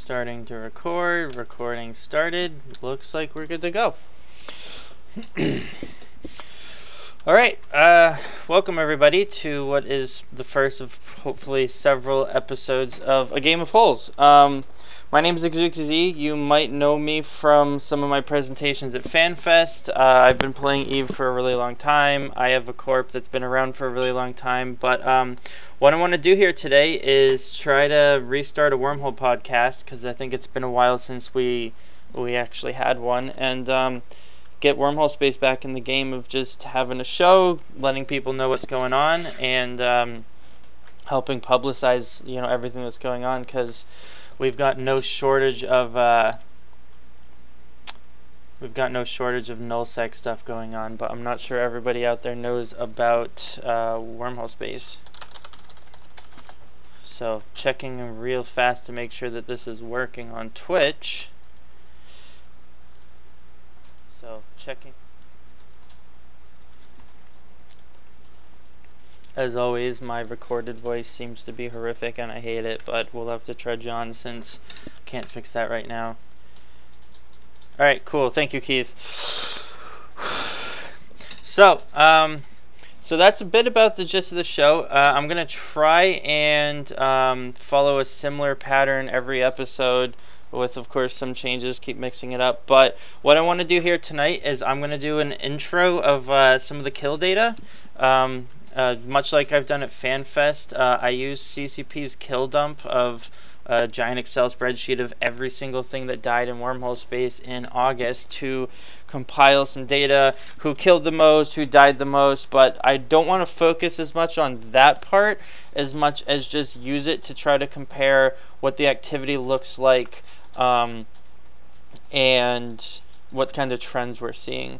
Starting to record. Recording started. Looks like we're good to go. Alright, welcome everybody to what is the first of hopefully several episodes of A Game of Holes. My name is ExookIZ. You might know me from some of my presentations at FanFest. I've been playing EVE for a really long time. I have a corp that's been around for a really long time. But what I want to do here today is try to restart a Wormhole podcast, because I think it's been a while since we actually had one. And get Wormhole space back in the game of just having a show, letting people know what's going on, and helping publicize everything that's going on, because we've got no shortage of nullsec stuff going on, but I'm not sure everybody out there knows about Wormhole space. So checking real fast to make sure that this is working on Twitch. So checking. As always, my recorded voice seems to be horrific and I hate it, but we'll have to trudge on since I can't fix that right now. Alright, cool. Thank you, Keith. So that's a bit about the gist of the show. I'm going to try and follow a similar pattern every episode, with of course some changes, keep mixing it up. But what I want to do here tonight is I'm going to do an intro of some of the kill data. Much like I've done at FanFest, I use CCP's kill dump of a giant Excel spreadsheet of every single thing that died in Wormhole space in August to compile some data, who killed the most, who died the most. But I don't want to focus as much on that part as much as just use it to try to compare what the activity looks like and what kind of trends we're seeing.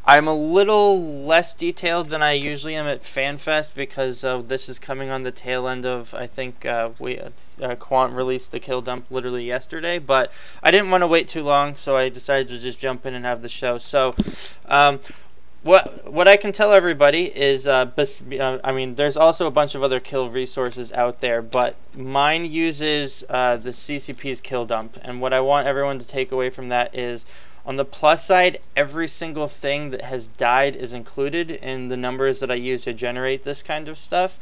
I'm a little less detailed than I usually am at FanFest, because this is coming on the tail end of, I think Quant released the kill dump literally yesterday, but I didn't want to wait too long, so I decided to just jump in and have the show. So what I can tell everybody is, I mean, there's also a bunch of other kill resources out there, but mine uses the CCP's kill dump, and what I want everyone to take away from that is, on the plus side, every single thing that has died is included in the numbers that I use to generate this kind of stuff.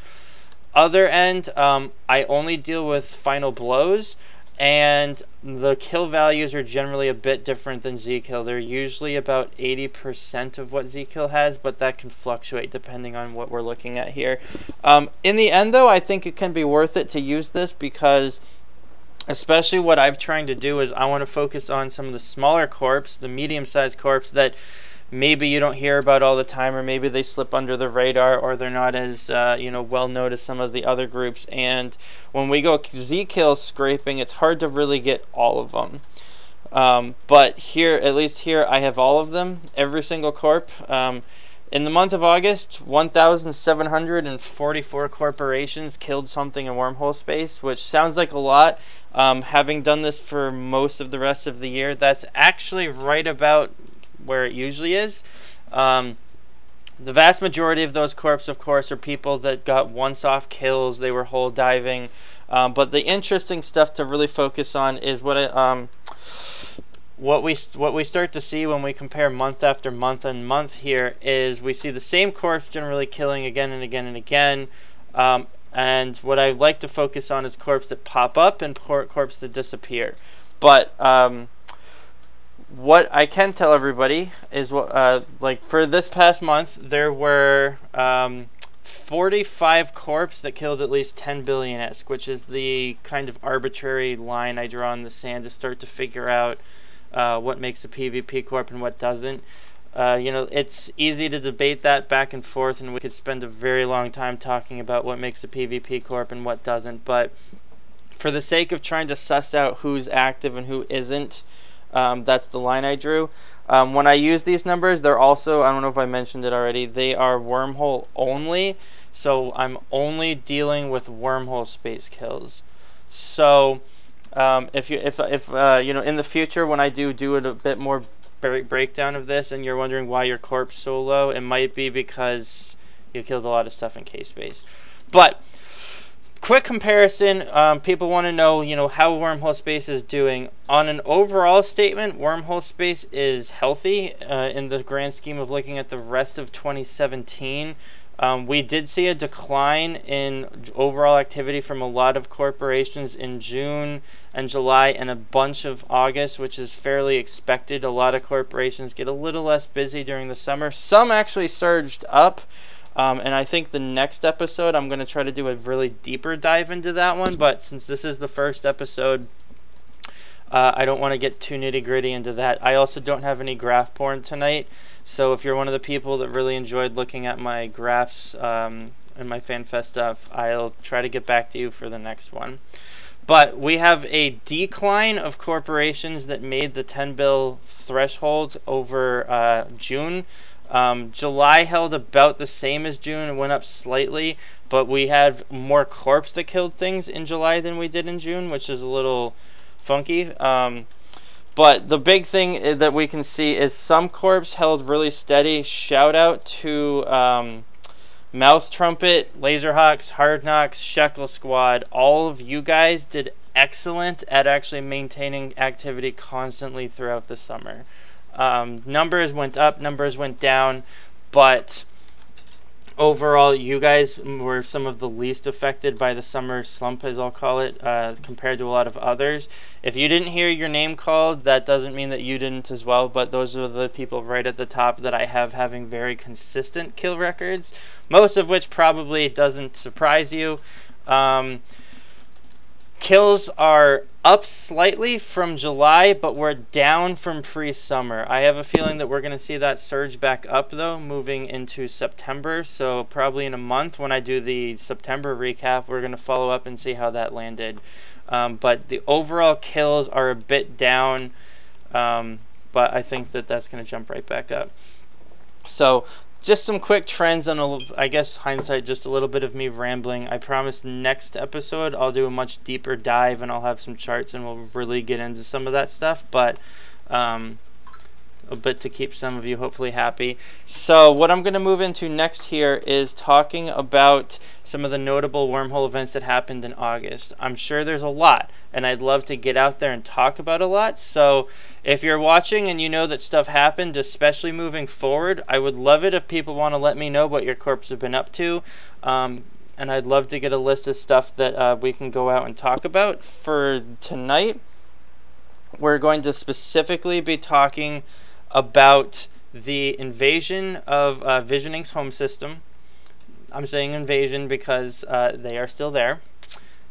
Other end, I only deal with final blows, and the kill values are generally a bit different than Zkill. They're usually about 80% of what Zkill has, but that can fluctuate depending on what we're looking at here. In the end, though, I think it can be worth it to use this, because especially what I'm trying to do is I want to focus on some of the smaller corps, the medium-sized corps that maybe you don't hear about all the time, or maybe they slip under the radar, or they're not as well known as some of the other groups. And when we go Zkill scraping, it's hard to really get all of them. But here, at least here, I have all of them, every single corp. In the month of August, 1,744 corporations killed something in Wormhole space, which sounds like a lot. Having done this for most of the rest of the year, that's actually right about where it usually is. The vast majority of those corps, of course, are people that got once-off kills. They were hole diving. But the interesting stuff to really focus on is what we start to see when we compare month after month and month here is we see the same corpse generally killing again and again and again. And what I like to focus on is corpse that pop up and corpse that disappear. But what I can tell everybody is, like for this past month, there were 45 corpse that killed at least 10 billion-esque, which is the kind of arbitrary line I draw in the sand to start to figure out what makes a PvP corp and what doesn't. It's easy to debate that back and forth, and we could spend a very long time talking about what makes a PvP corp and what doesn't. But for the sake of trying to suss out who's active and who isn't, that's the line I drew. When I use these numbers, they're also, I don't know if I mentioned it already, they are Wormhole only. So I'm only dealing with Wormhole space kills. So if in the future when I do it a bit more breakdown of this, and you're wondering why your corp's so low, it might be because you killed a lot of stuff in K-space. But quick comparison. People want to know, how Wormhole Space is doing. On an overall statement, Wormhole Space is healthy in the grand scheme of looking at the rest of 2017. We did see a decline in overall activity from a lot of corporations in June and July and a bunch of August, which is fairly expected. A lot of corporations get a little less busy during the summer. Some actually surged up. And I think the next episode, I'm going to try to do a really deeper dive into that one. But since this is the first episode, I don't want to get too nitty-gritty into that. I also don't have any graph porn tonight. So if you're one of the people that really enjoyed looking at my graphs and my FanFest stuff, I'll try to get back to you for the next one. But we have a decline of corporations that made the 10 bill threshold over June. July held about the same as June and went up slightly, but we had more corps that killed things in July than we did in June, which is a little funky. But the big thing that we can see is some corps held really steady. Shout out to Mouth Trumpet, Laserhawks, Hard Knocks, Shekelsquad. All of you guys did excellent at actually maintaining activity constantly throughout the summer. Numbers went up, numbers went down, but overall you guys were some of the least affected by the summer slump, as I'll call it, compared to a lot of others. If you didn't hear your name called, that doesn't mean that you didn't as well, but those are the people right at the top that I have having very consistent kill records, most of which probably doesn't surprise you. Kills are up slightly from July, but we're down from pre-summer. I have a feeling that we're going to see that surge back up, though, moving into September. So probably in a month when I do the September recap, we're going to follow up and see how that landed. But the overall kills are a bit down, but I think that that's going to jump right back up. So just some quick trends on, I guess, hindsight, just a little bit of me rambling. I promise next episode I'll do a much deeper dive and I'll have some charts and we'll really get into some of that stuff, but a bit to keep some of you hopefully happy. So what I'm going to move into next here is talking about some of the notable Wormhole events that happened in August. I'm sure there's a lot, and I'd love to get out there and talk about a lot. So if you're watching and you know that stuff happened, especially moving forward, I would love it if people want to let me know what your corps have been up to. And I'd love to get a list of stuff that we can go out and talk about. For tonight, we're going to specifically be talking about the invasion of Visioning's home system. I'm saying invasion because they are still there.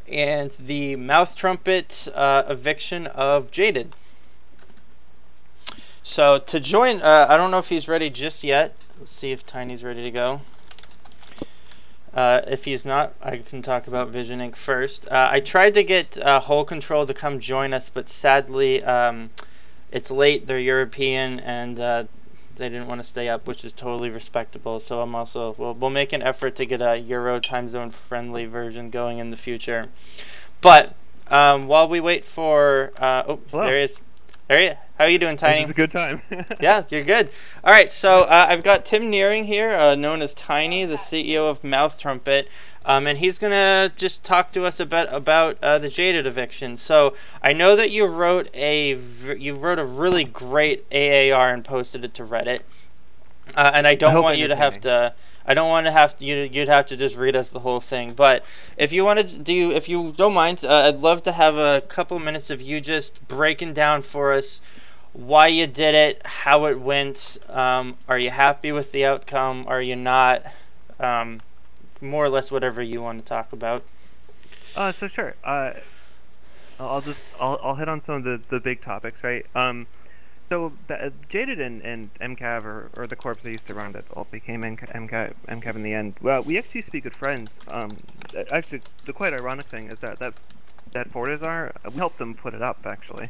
And the Mouth Trumpet eviction of Jaded. So to join, I don't know if he's ready just yet. Let's see if Tiny's ready to go. If he's not, I can talk about Visioning first. I tried to get Whole Control to come join us, but sadly it's late, they're European, and they didn't want to stay up, which is totally respectable. So I'm also, we'll make an effort to get a Euro time zone friendly version going in the future. But while we wait for, oh, hello. There he is. There he is. How are you doing, Tiny? This is a good time. Yeah, you're good. All right, so I've got Tim Nearing here, known as Tiny, the CEO of Mouth Trumpet. And he's going to just talk to us about the Jaded eviction. So I know that you wrote a really great AAR and posted it to Reddit. And I don't want you to have to. I don't want to have to. You'd have to just read us the whole thing. But if you wanted to do, if you don't mind, I'd love to have a couple minutes of you just breaking down for us why you did it, how it went. Are you happy with the outcome? Are you not? More or less whatever you want to talk about. So sure. I'll hit on some of the big topics, right? So Jaded and MCAV, or the corps I used to run that all became MCAV in the end. Well, we actually used to be good friends. Actually, the quite ironic thing is that Foedus, we helped them put it up, actually.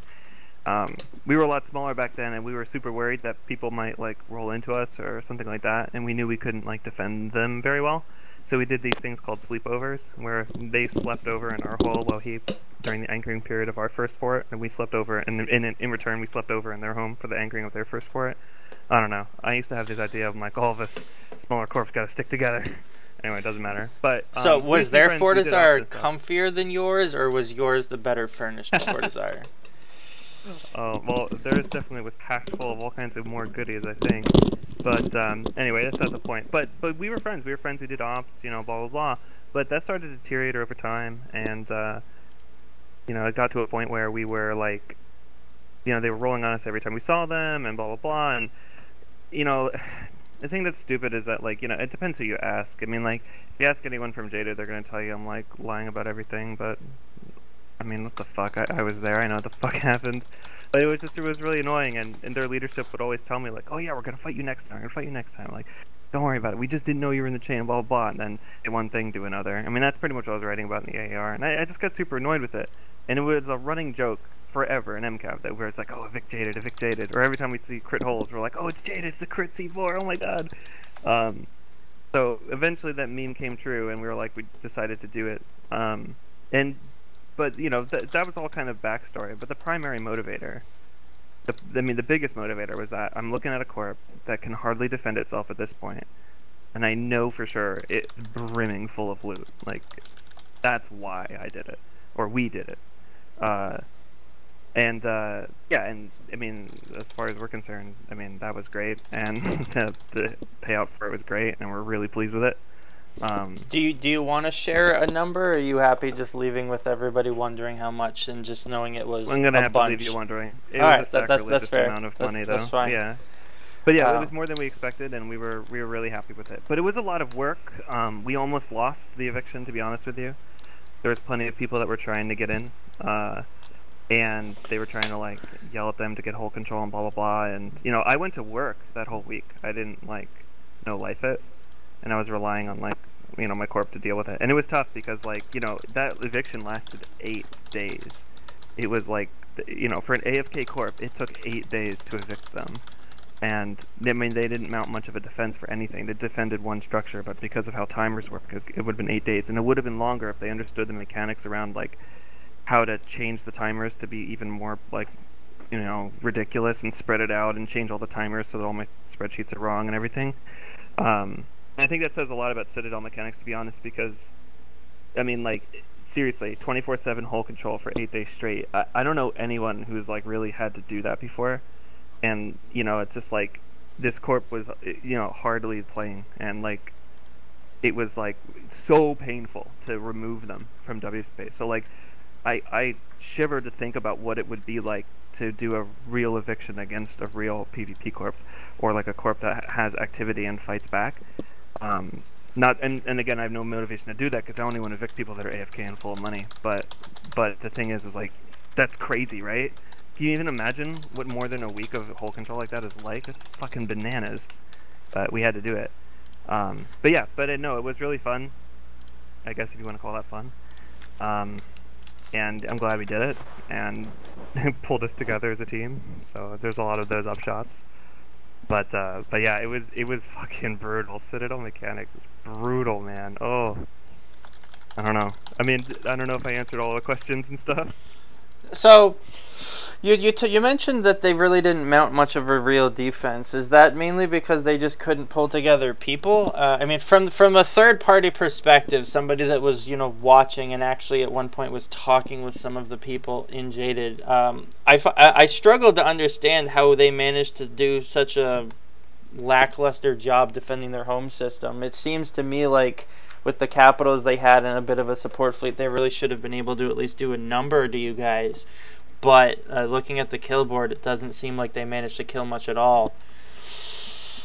We were a lot smaller back then, and we were super worried that people might like roll into us or something like that, and we knew we couldn't like defend them very well. So we did these things called sleepovers, where they slept over in our hole while during the anchoring period of our first fort, and we slept over, and in return we slept over in their home for the anchoring of their first fort. I don't know. I used to have this idea of like all of us smaller corps got to stick together, Anyway, it doesn't matter. But so was their Fortizar stuff. comfier than yours, or was yours the better furnished Fortizar? Well, theirs definitely was packed full of all kinds of more goodies, I think. But anyway, that's not the point. But we were friends. We were friends. We did ops, you know, blah blah blah. But that started to deteriorate over time, and you know, it got to a point where we were like, you know, they were rolling on us every time we saw them, and blah blah blah. And you know, the thing that's stupid is that, like, you know, it depends who you ask. I mean, like, if you ask anyone from Jaded, they're gonna tell you I'm like lying about everything. But I mean, what the fuck? I was there. I know what the fuck happened. But it was really annoying, and their leadership would always tell me, like, oh yeah, we're gonna fight you next time. We're gonna fight you next time. Like, don't worry about it. We just didn't know you were in the chain, blah, blah, blah. And then one thing to another. I mean, that's pretty much what I was writing about in the AAR. And I just got super annoyed with it. And it was a running joke forever in MCAV, that where it's like, oh, evict Jaded, evict Jaded. Or every time we see crit holes, we're like, oh, it's Jaded, it's a crit C4, oh my god. So eventually that meme came true, and we were like, we decided to do it. But, you know, that was all kind of backstory. But the primary motivator, I mean, the biggest motivator was that I'm looking at a corp that can hardly defend itself at this point, and I know for sure it's brimming full of loot. Like, that's why I did it, or we did it. Yeah, and I mean, as far as we're concerned, I mean, that was great, and the payout for it was great, and we're really pleased with it. Do you want to share a number, or are you happy just leaving with everybody wondering how much and just knowing it was I'm gonna a have bunch? to leave you wondering. It All was right, a that's fair. amount of money, though. That's fine. Yeah. But yeah, it was more than we expected, and we were really happy with it. But it was a lot of work. We almost lost the eviction, to be honest with you. There was plenty of people that were trying to get in, and they were trying to, like, yell at them to get hold control and blah blah blah. And you know, I went to work that whole week. I didn't, like, no life it, and I was relying on, like, you know, my corp to deal with it. And it was tough because, like, you know, that eviction lasted 8 days. It was like, you know, for an AFK corp, it took 8 days to evict them. And I mean, they didn't mount much of a defense for anything. They defended one structure, but because of how timers work, it would have been 8 days. And it would have been longer if they understood the mechanics around, like, how to change the timers to be even more, like, you know, ridiculous, and spread it out and change all the timers so that all my spreadsheets are wrong and everything. I think that says a lot about Citadel mechanics, to be honest, because, I mean, like, seriously, 24/7 hull control for 8 days straight. I don't know anyone who's, like, really had to do that before. And, you know, it's just, like, this corp was, you know, hardly playing, and, like, it was, like, so painful to remove them from W space. So, like, I shiver to think about what it would be like to do a real eviction against a real PvP corp, or, like, a corp that has activity and fights back. And again, I have no motivation to do that because I only want to evict people that are AFK and full of money. But the thing is like, that's crazy, right? Can you even imagine what more than a week of hull control like that is like? It's fucking bananas. But we had to do it. But yeah, no, it was really fun. I guess if you want to call that fun. And I'm glad we did it, and it pulled us together as a team. So there's a lot of those upshots. But yeah, it was fucking brutal. Citadel mechanics is brutal, man. Oh, I don't know. I mean, I don't know if I answered all the questions and stuff. So, you mentioned that they really didn't mount much of a real defense. Is that mainly because they just couldn't pull together people? I mean, from a third-party perspective, somebody that was, you know, watching and actually at one point was talking with some of the people in Jaded, I struggled to understand how they managed to do such a lackluster job defending their home system. It seems to me like, with the capitals they had and a bit of a support fleet, they really should have been able to at least do a number to you guys. But looking at the kill board, it doesn't seem like they managed to kill much at all.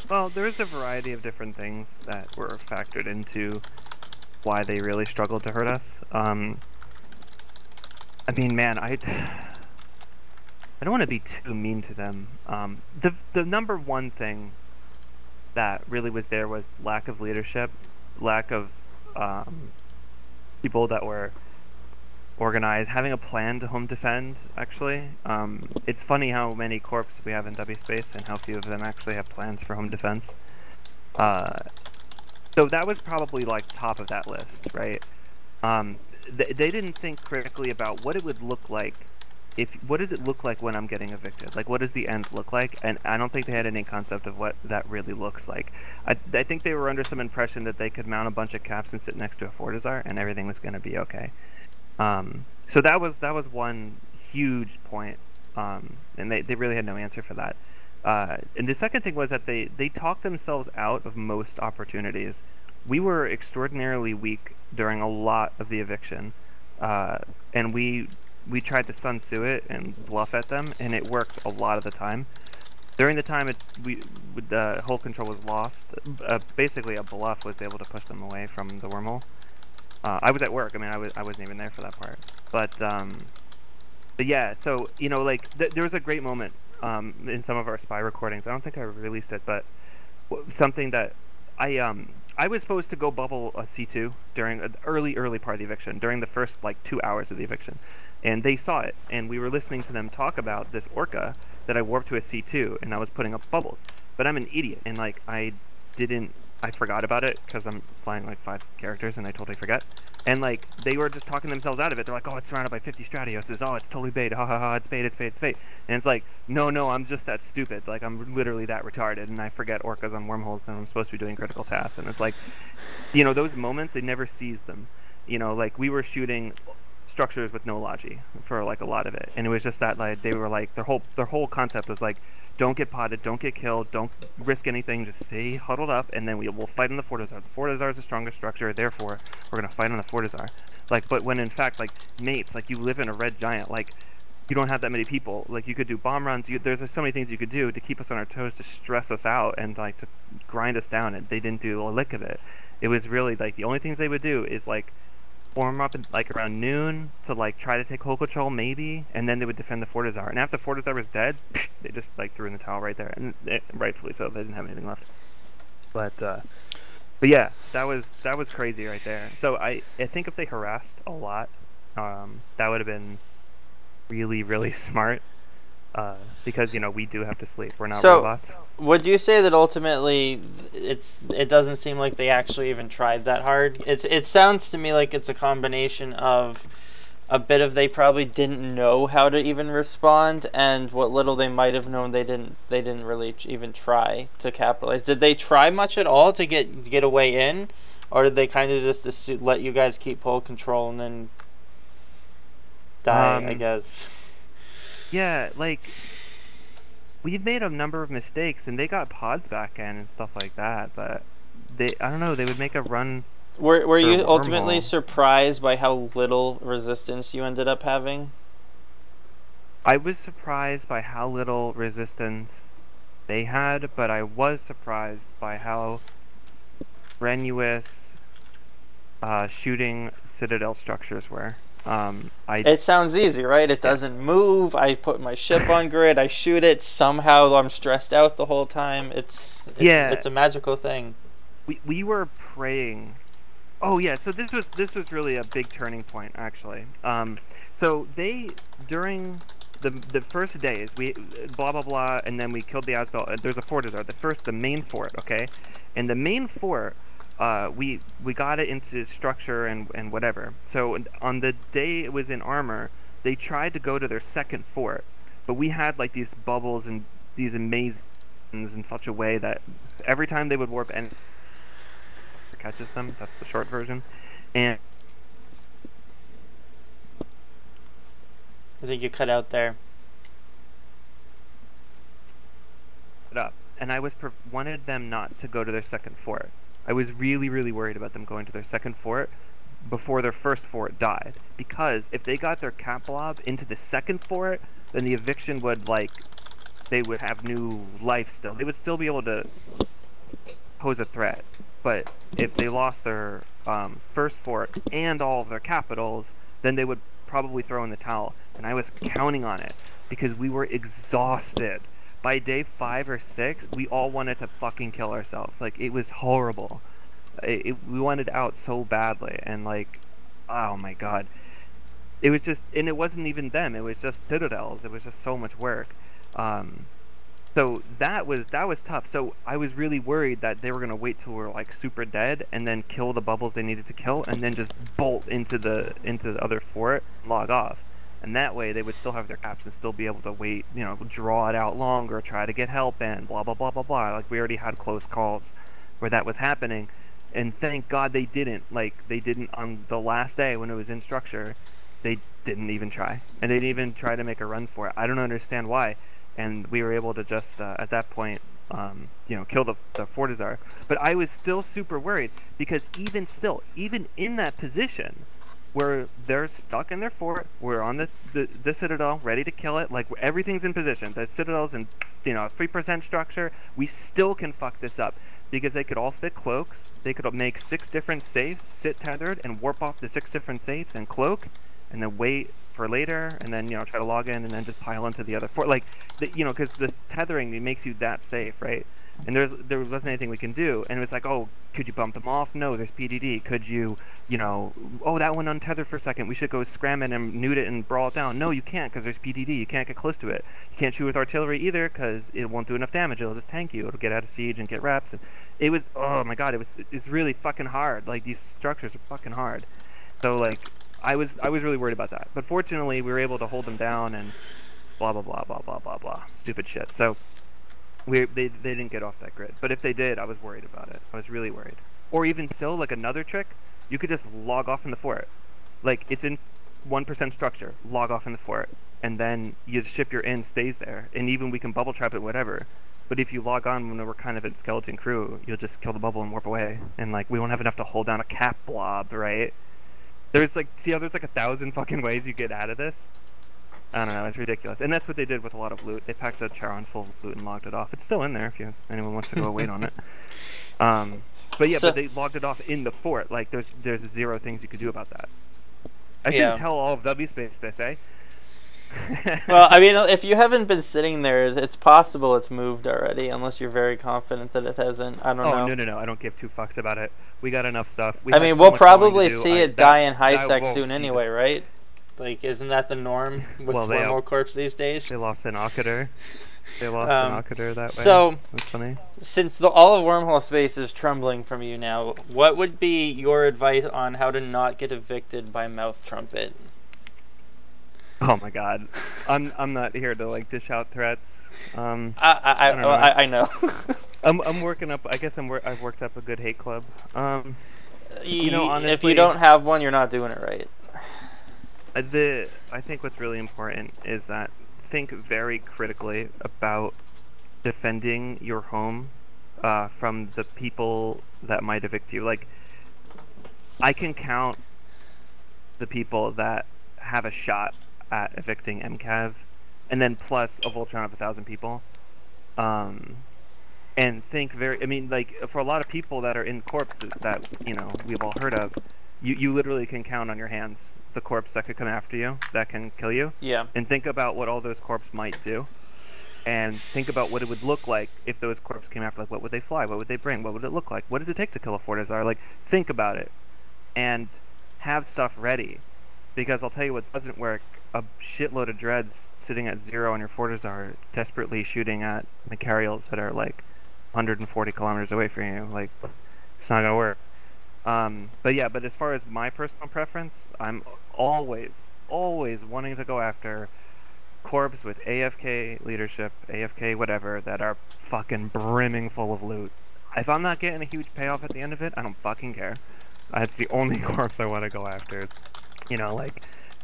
Well, there's a variety of different things that were factored into why they really struggled to hurt us. I mean, man, I don't want to be too mean to them. The number one thing that really was there was lack of leadership, lack of people that were organized, having a plan to home defend, actually. It's funny how many corps we have in W space and how few of them actually have plans for home defense. So that was probably, like, top of that list, right? They didn't think critically about what it would look like if what does it look like when I'm getting evicted? Like, what does the end look like? And I don't think they had any concept of what that really looks like. I think they were under some impression that they could mount a bunch of caps and sit next to a Fortizar and everything was going to be okay. So that was one huge point, and they really had no answer for that. And the second thing was that they talked themselves out of most opportunities. We were extraordinarily weak during a lot of the eviction, and we tried to Sun Tzu it and bluff at them, and it worked a lot of the time. During the time the whole control was lost, basically a bluff was able to push them away from the wormhole. I was at work. I mean, I wasn't even there for that part. But yeah, so, you know, like, there was a great moment in some of our spy recordings. I don't think I released it, but something that I was supposed to go bubble a C2 during an early part of the eviction, during the first, like, 2 hours of the eviction. And they saw it, and we were listening to them talk about this orca that I warped to a C2, and I was putting up bubbles. But I'm an idiot, and, like, I forgot about it, because I'm flying, like, 5 characters, and I totally forget. And, like, they were just talking themselves out of it. They're like, oh, it's surrounded by 50 Stratioses. Oh, it's totally bait. Ha ha ha, it's bait, it's bait, it's bait. And it's like, no, I'm just that stupid. Like, I'm literally that retarded, and I forget orcas on wormholes, and I'm supposed to be doing critical tasks. And it's like, you know, those moments, they never seized them. You know, like, we were shooting structures with no logi for, like, a lot of it. And it was just that, like, they were, like, their whole concept was, like, don't get potted, don't get killed, don't risk anything, just stay huddled up, and then we'll fight on the Fortizar. The Fortizar is the strongest structure, therefore, we're going to fight on the Fortizar. Like, but when in fact, like, mates, like, you live in a red giant, like, you don't have that many people. Like, you could do bomb runs, there's so many things you could do to keep us on our toes, to stress us out, and, like, to grind us down, and they didn't do a lick of it. It was really, like, the only things they would do is, like, form up like around noon to, like, try to take whole control maybe, and then they would defend the Fortizar. And after the Fortizar was dead, they just, like, threw in the towel right there, and rightfully so. They didn't have anything left. But yeah, that was crazy right there. So I think if they harassed a lot, that would have been really, really smart. Because, you know, we do have to sleep. We're not robots. Would you say that ultimately it doesn't seem like they actually even tried that hard? It sounds to me like it's a combination of a bit of they probably didn't know how to even respond, and what little they might have known they didn't really even try to capitalize. Did they try much at all to get a way in, or did they kind of just let you guys keep pole control and then die? I guess. Yeah, like, we've made a number of mistakes, and they got pods back in and stuff like that, but I don't know, they would make a run. Were you ultimately surprised by how little resistance you ended up having? I was surprised by how little resistance they had, but I was surprised by how strenuous shooting Citadel structures were. It sounds easy, right? It doesn't move. I put my ship on grid. I shoot it. Somehow I'm stressed out the whole time. It's a magical thing. We were praying. Oh yeah, so this was really a big turning point, actually. So they, during the first days, we blah blah blah, and then we killed the Asbel. There's a Fortizar, the main fort, okay, and the main fort. We got it into structure and whatever. So on the day it was in armor, they tried to go to their second fort, but we had, like, these bubbles and these amazings in such a way that every time they would warp and catches them. That's the short version. And I think you cut out there. And I wanted them not to go to their second fort. I was really, really worried about them going to their second fort before their first fort died. Because if they got their cap blob into the second fort, then the eviction would, like, they would have new life still. They would still be able to pose a threat. But if they lost their first fort and all of their capitals, then they would probably throw in the towel. And I was counting on it because we were exhausted. By day 5 or 6, we all wanted to fucking kill ourselves. Like, it was horrible. We wanted out so badly, and, like, oh my god. It was just, and it wasn't even them, it was just Citadels. It was just so much work. So that was tough. So I was really worried that they were gonna wait till we're, like, super dead, and then kill the bubbles they needed to kill, and then just bolt into the other fort and log off. and that way they would still have their caps and still be able to wait, you know, draw it out longer, try to get help in, blah blah blah blah blah. Like we already had close calls where that was happening, and thank God they didn't. Like they didn't on the last day when it was in structure, they didn't even try, and they didn't even try to make a run for it. I don't understand why, and we were able to just at that point, you know, kill the Foedus. But I was still super worried because even in that position where they're stuck in their fort, we're on the citadel, ready to kill it, like everything's in position. The citadel's in, you know, 3% structure. We still can fuck this up because they could all fit cloaks. They could make 6 different safes, sit tethered, and warp off the 6 different safes and cloak, and then wait for later, and then, you know, try to log in and then just pile into the other fort. Like, you know, because the tethering, it makes you that safe, right? And there wasn't anything we can do, and it was like, oh, could you bump them off? No, there's PDD. Could you, you know, oh, that one untethered for a second, we should go scram it and nude it and brawl it down. No, you can't, because there's PDD. You can't get close to it. You can't shoot with artillery either, because it won't do enough damage. It'll just tank you. It'll get out of siege and get reps. And it was, oh my god, it's really fucking hard. Like, these structures are fucking hard. So, like, I was really worried about that. But fortunately, we were able to hold them down and blah, blah, blah, blah, blah, blah, blah. Stupid shit. So they didn't get off that grid. But if they did, I was worried about it. I was really worried. Or even still, like another trick, you could just log off in the fort. Like, it's in 1% structure. Log off in the fort. And then you ship your in stays there. And even we can bubble trap it, whatever. But if you log on when we're kind of in skeleton crew, you'll just kill the bubble and warp away. And, like, we won't have enough to hold down a cap blob, right? There's, like, see how there's, like, 1,000 fucking ways you get out of this? I don't know, it's ridiculous. And that's what they did with a lot of loot. They packed a Charon full of loot and logged it off. It's still in there if anyone wants to go wait on it. But yeah, but they logged it off in the fort. Like, there's 0 things you could do about that. I shouldn't tell all of W Space this, eh? Well, I mean, if you haven't been sitting there, it's possible it's moved already, unless you're very confident that it hasn't. I don't know. Oh, no, I don't don't give 2 fucks about it. We got enough stuff. I mean, we'll probably see it die in high sec soon anyway, right? Like, isn't that the norm with Wormhole Corps these days? They lost an Occator. They lost an Occator that way. So, that's funny. Since all of Wormhole space is trembling from you now, what would be your advice on how to not get evicted by Mouth Trumpet? Oh my god, I'm not here to like dish out threats. I know. I'm working up. I guess I've worked up a good hate club. You know, honestly, if you don't have one, you're not doing it right. I think what's really important is that think very critically about defending your home from the people that might evict you. Like, I can count the people that have a shot at evicting MCAV, and then plus a Voltron of 1,000 people. And think very, I mean, like, for a lot of people that are in corps that you know, we've all heard of, you literally can count on your hands the corps that could come after you, that can kill you. Yeah. And think about what all those corps might do. And think about what it would look like if those corps came after. Like, what would they fly? What would they bring? What would it look like? What does it take to kill a Foedus? Like, think about it. And have stuff ready. Because I'll tell you what doesn't work. A shitload of dreads sitting at 0 on your Foedus desperately shooting at Macarials that are, like, 140 kilometers away from you. Like, it's not gonna work. But as far as my personal preference, I'm always wanting to go after corps with AFK leadership, AFK whatever, that are fucking brimming full of loot. If I'm not getting a huge payoff at the end of it, I don't fucking care. That's the only corps I want to go after. You know, like,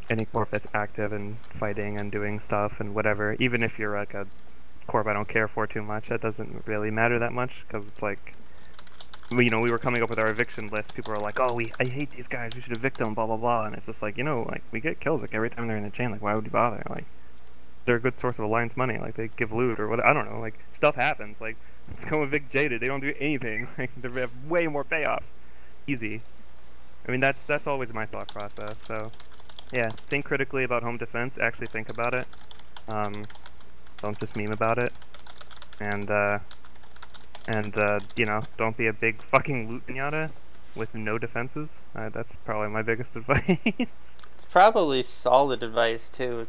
any corps that's active and fighting and doing stuff and whatever. Even if you're like a corps I don't care for too much, that doesn't really matter that much, because it's like, you know, we were coming up with our eviction list. People are like, oh, I hate these guys, we should evict them, blah blah blah. And it's just like, you know, like, we get kills like every time they're in the chain. Like, why would you bother? Like, they're a good source of alliance money. Like, they give loot or what, I don't know. Like, stuff happens. Like, let's go evict Jaded. They don't do anything. Like, they have way more payoff. Easy. I mean, that's always my thought process. So yeah, think critically about home defense. Actually think about it. Don't just meme about it. And you know, don't be a big fucking loot pinata with no defenses. That's probably my biggest advice. It's probably solid advice too.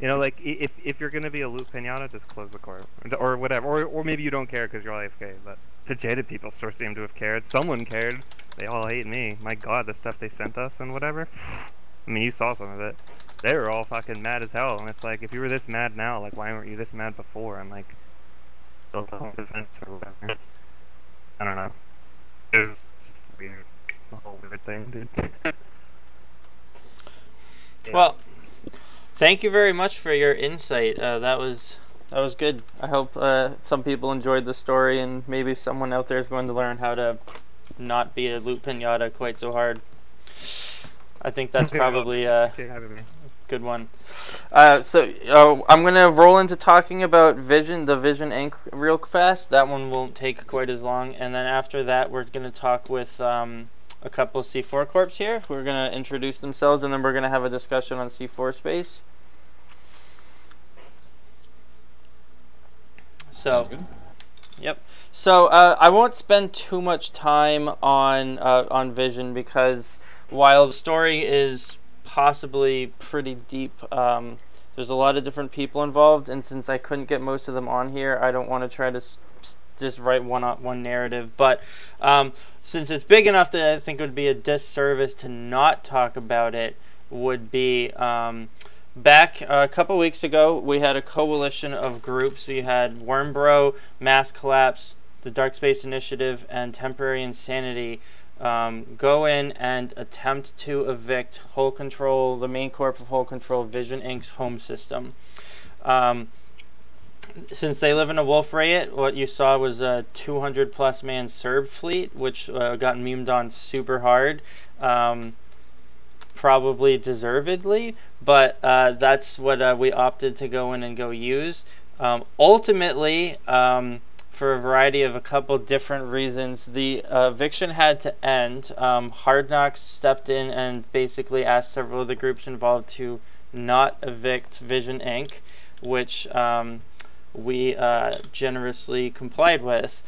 You know, like, if you're gonna be a loot pinata, just close the core or whatever, or maybe you don't care because you're AFK. But the Jaded people sure seem to have cared. Someone cared. They all hate me. My God, the stuff they sent us and whatever. I mean, you saw some of it. They were all fucking mad as hell, and it's like, if you were this mad now, like, why weren't you this mad before? And like, built a whole defense or whatever. I don't know. It was just weird. The whole weird thing, dude. Yeah. Well, thank you very much for your insight. That was good. I hope some people enjoyed the story, and maybe someone out there is going to learn how to not be a loot pinata quite so hard. I think that's probably a good one. I'm gonna roll into talking about the Vision Inc. real fast. That one won't take quite as long, and then after that, we're gonna talk with a couple of C4 corps here who are gonna introduce themselves, and then we're gonna have a discussion on C4 space. So, yep. So I won't spend too much time on Vision, because while the story is possibly pretty deep, there's a lot of different people involved, and since I couldn't get most of them on here, I don't want to try to just write one narrative. But since it's big enough that I think it would be a disservice to not talk about it, would be back a couple weeks ago, we had a coalition of groups. We had Wormbro, Mass Collapse, the Dark Space Initiative, and Temporary Insanity go in and attempt to evict Hull Control, the main corp of Hull Control, Vision Inc.'s home system. Since they live in a Wolf Riot, what you saw was a 200-plus man Serb fleet, which got memed on super hard. Probably deservedly, but that's what we opted to go in and go use. Ultimately, for a variety of a couple different reasons, the eviction had to end. Hard Knocks stepped in and basically asked several of the groups involved to not evict Vision Inc., which we generously complied with.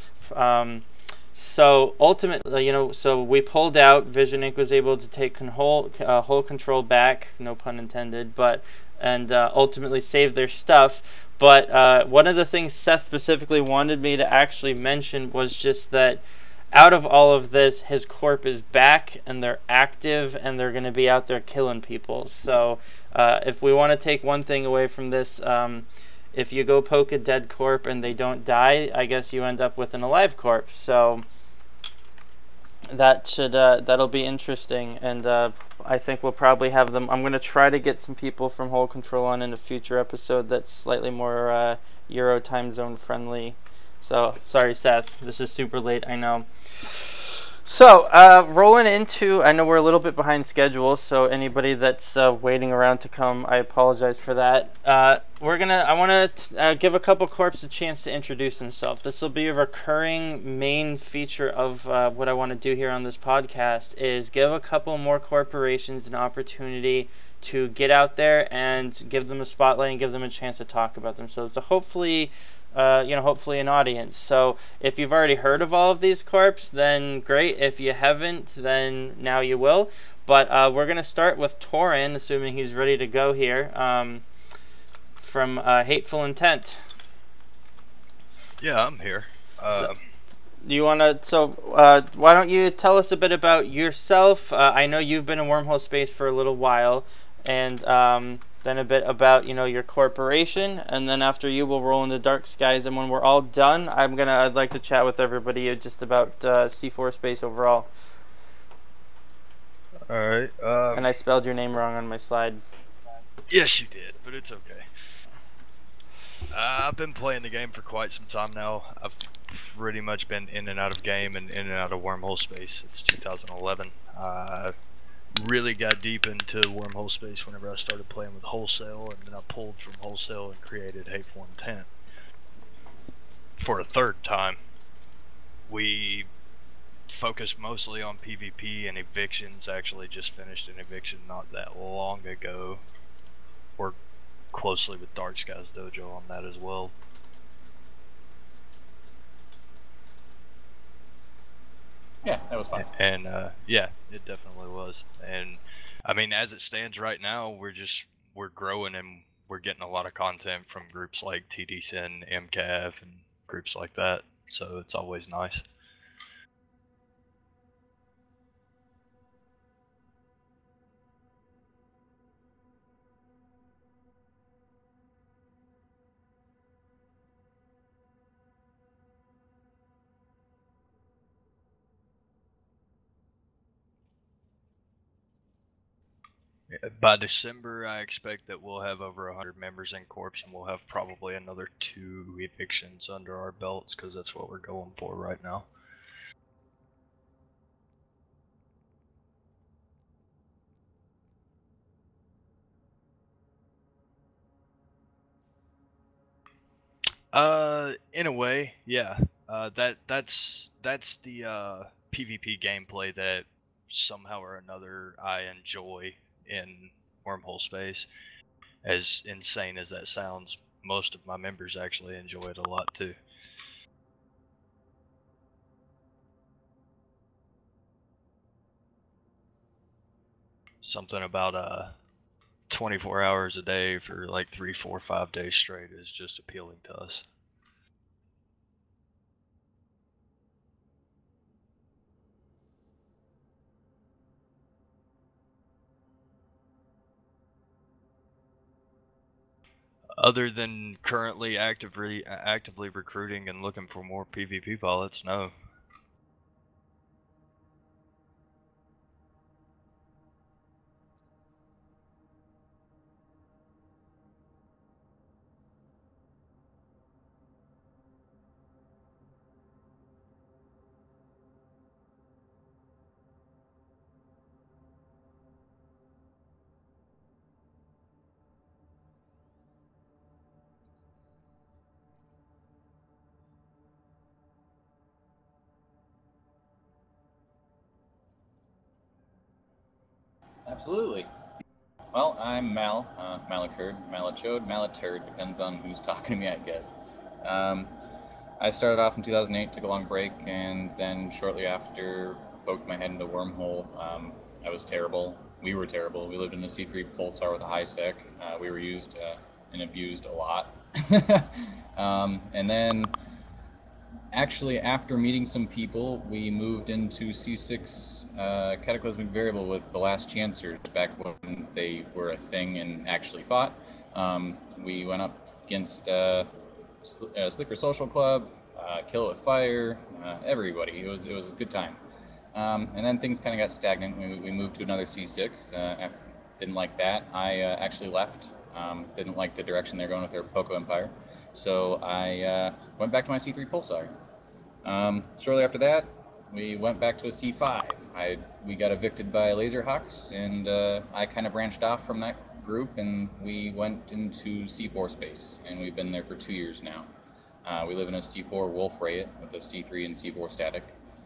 So ultimately, so we pulled out. Vision Inc. was able to take whole control back, no pun intended, and ultimately save their stuff. But one of the things Seth specifically wanted me to actually mention was just that out of all of this, his corp is back, and they're active, and they're going to be out there killing people. So if we want to take one thing away from this, if you go poke a dead corp and they don't die, I guess you end up with an alive corp. So that'll be interesting, and I think we'll probably have them. I'm gonna try to get some people from Hull Control on in a future episode that's slightly more Euro time zone friendly. So sorry, Seth, this is super late, I know. So, rolling into, I know we're a little bit behind schedule, so anybody that's waiting around to come, I apologize for that. I want to give a couple corps a chance to introduce themselves. This will be a recurring main feature of what I want to do here on this podcast, is give a couple more corporations an opportunity to get out there and give them a spotlight and give them a chance to talk about themselves. So hopefully an audience. So if you've already heard of all of these corps, then great. If you haven't, then now you will. But we're going to start with Torin, assuming he's ready to go here, from Hateful Intent. Yeah, I'm here. Do you want to? So why don't you tell us a bit about yourself? I know you've been in Wormhole space for a little while, and then a bit about your corporation, and then after you we'll roll into Dark Skies, and when we're all done, I'd like to chat with everybody just about C4 space overall. All right. And I spelled your name wrong on my slide. Yes, you did, but it's okay. I've been playing the game for quite some time now. I've pretty much been in and out of game and in and out of Wormhole space since 2011. Really got deep into Wormhole space whenever I started playing with Wholesale, and then I pulled from Wholesale and created Hateful Intent for a third time. We focused mostly on PvP and evictions. Actually just finished an eviction not that long ago. Worked closely with Dark Skies Dojo on that as well. Yeah, that was fun. And yeah, it definitely was. And I mean, as it stands right now, we're growing, and we're getting a lot of content from groups like TDSyn, MCAV, and groups like that. So it's always nice. By December, I expect that we'll have over 100 members in Corps, and we'll have probably another 2 evictions under our belts, because that's what we're going for right now. In a way, yeah. That's the PvP gameplay that somehow or another I enjoy in Wormhole space. As insane as that sounds, most of my members actually enjoy it a lot too. Something about 24 hours a day for like 3, 4, 5 days straight is just appealing to us. Other than currently actively recruiting and looking for more PvP pilots, no. Absolutely. Well, I'm Mal, Malakerd, Malachode, Malaturd, depends on who's talking to me, I guess. I started off in 2008, took a long break, and then shortly after poked my head into Wormhole. I was terrible. We were terrible. We lived in a C3 pulsar with a high sec. We were used and abused a lot. And then actually, after meeting some people, we moved into C6 Cataclysmic Variable with the Last Chancers back when they were a thing and actually fought. We went up against Slicker Social Club, Kill It With Fire, everybody. It was a good time. And then things kind of got stagnant. We moved to another C6. Didn't like that. I actually left. Didn't like the direction they're going with their Poco Empire. So I went back to my C3 Pulsar. Shortly after that, we went back to a C5. We got evicted by Laserhawks, and I kind of branched off from that group, and we went into C4 space, and we've been there for 2 years now. We live in a C4 Wolf Rayet with a C3 and C4 static.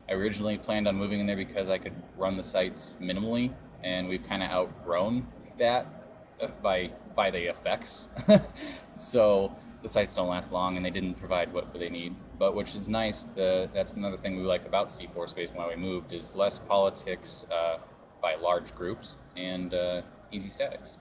I originally planned on moving in there because I could run the sites minimally, and we've kind of outgrown that by the effects. So the sites don't last long, and they didn't provide what they need. But which is nice. That's another thing we like about C4 space when we moved is less politics by large groups and easy statics.